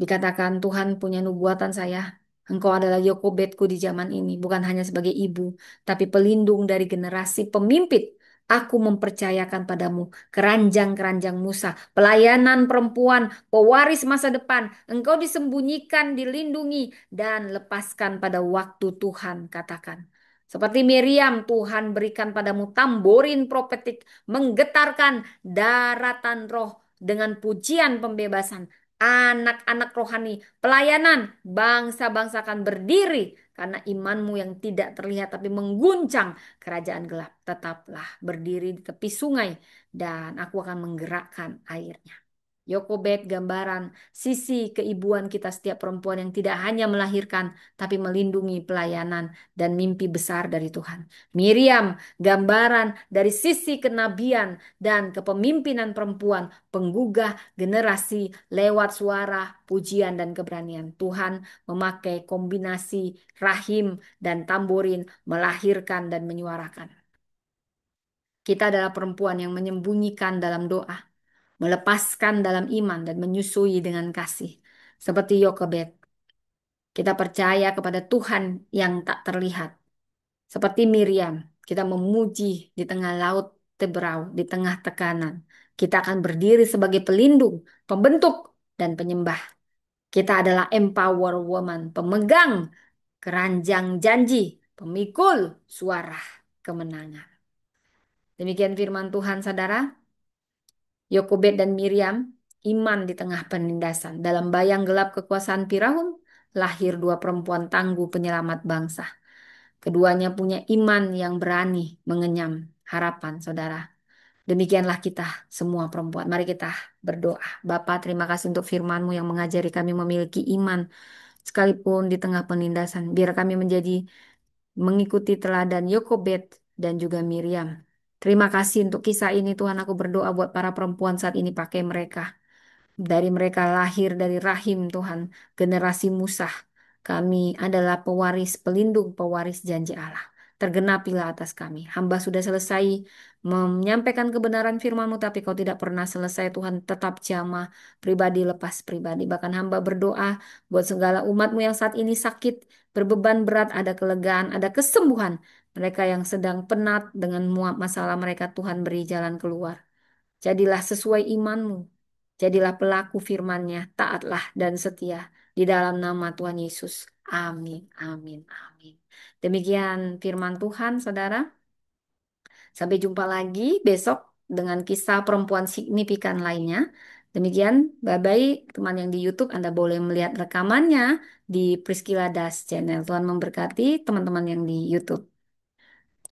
Dikatakan Tuhan punya nubuatan saya. Engkau adalah Yokobedku di zaman ini, bukan hanya sebagai ibu, tapi pelindung dari generasi pemimpin. Aku mempercayakan padamu keranjang-keranjang Musa, pelayanan perempuan, pewaris masa depan. Engkau disembunyikan, dilindungi, dan lepaskan pada waktu Tuhan katakan. Seperti Miriam, Tuhan berikan padamu tamborin profetik, menggetarkan daratan roh dengan pujian pembebasan anak-anak rohani, pelayanan, bangsa-bangsa akan berdiri karena imanmu yang tidak terlihat tapi mengguncang kerajaan gelap. Tetaplah berdiri di tepi sungai dan aku akan menggerakkan airnya. Yokobed gambaran sisi keibuan kita setiap perempuan yang tidak hanya melahirkan tapi melindungi pelayanan dan mimpi besar dari Tuhan. Miriam gambaran dari sisi kenabian dan kepemimpinan perempuan penggugah generasi lewat suara, pujian dan keberanian. Tuhan memakai kombinasi rahim dan tamborin melahirkan dan menyuarakan. Kita adalah perempuan yang menyembunyikan dalam doa, melepaskan dalam iman dan menyusui dengan kasih. Seperti Yokebed, kita percaya kepada Tuhan yang tak terlihat. Seperti Miriam, kita memuji di tengah laut Tebrau, di tengah tekanan. Kita akan berdiri sebagai pelindung, pembentuk, dan penyembah. Kita adalah empower woman, pemegang keranjang janji, pemikul suara kemenangan. Demikian firman Tuhan, saudara. Yokobed dan Miriam, iman di tengah penindasan. Dalam bayang gelap kekuasaan Firaun, lahir dua perempuan tangguh penyelamat bangsa. Keduanya punya iman yang berani mengenyam harapan, saudara. Demikianlah kita semua perempuan. Mari kita berdoa. Bapa, terima kasih untuk firman-Mu yang mengajari kami memiliki iman sekalipun di tengah penindasan. Biar kami menjadi mengikuti teladan Yokobed dan juga Miriam. Terima kasih untuk kisah ini Tuhan. Aku berdoa buat para perempuan saat ini pakai mereka. Dari mereka lahir dari rahim Tuhan, generasi Musa. Kami adalah pewaris, pelindung, pewaris janji Allah. Tergenapilah atas kami. Hamba sudah selesai menyampaikan kebenaran firman-Mu, tapi Kau tidak pernah selesai Tuhan. Tetap jamah, pribadi lepas pribadi. Bahkan hamba berdoa buat segala umat-Mu yang saat ini sakit, berbeban berat, ada kelegaan, ada kesembuhan. Mereka yang sedang penat dengan muak masalah mereka, Tuhan beri jalan keluar. Jadilah sesuai imanmu. Jadilah pelaku firman-Nya, taatlah dan setia di dalam nama Tuhan Yesus. Amin, amin, amin. Demikian firman Tuhan, saudara. Sampai jumpa lagi besok dengan kisah perempuan signifikan lainnya. Demikian, bye-bye teman yang di YouTube. Anda boleh melihat rekamannya di Priscilla Das Channel. Tuhan memberkati teman-teman yang di YouTube.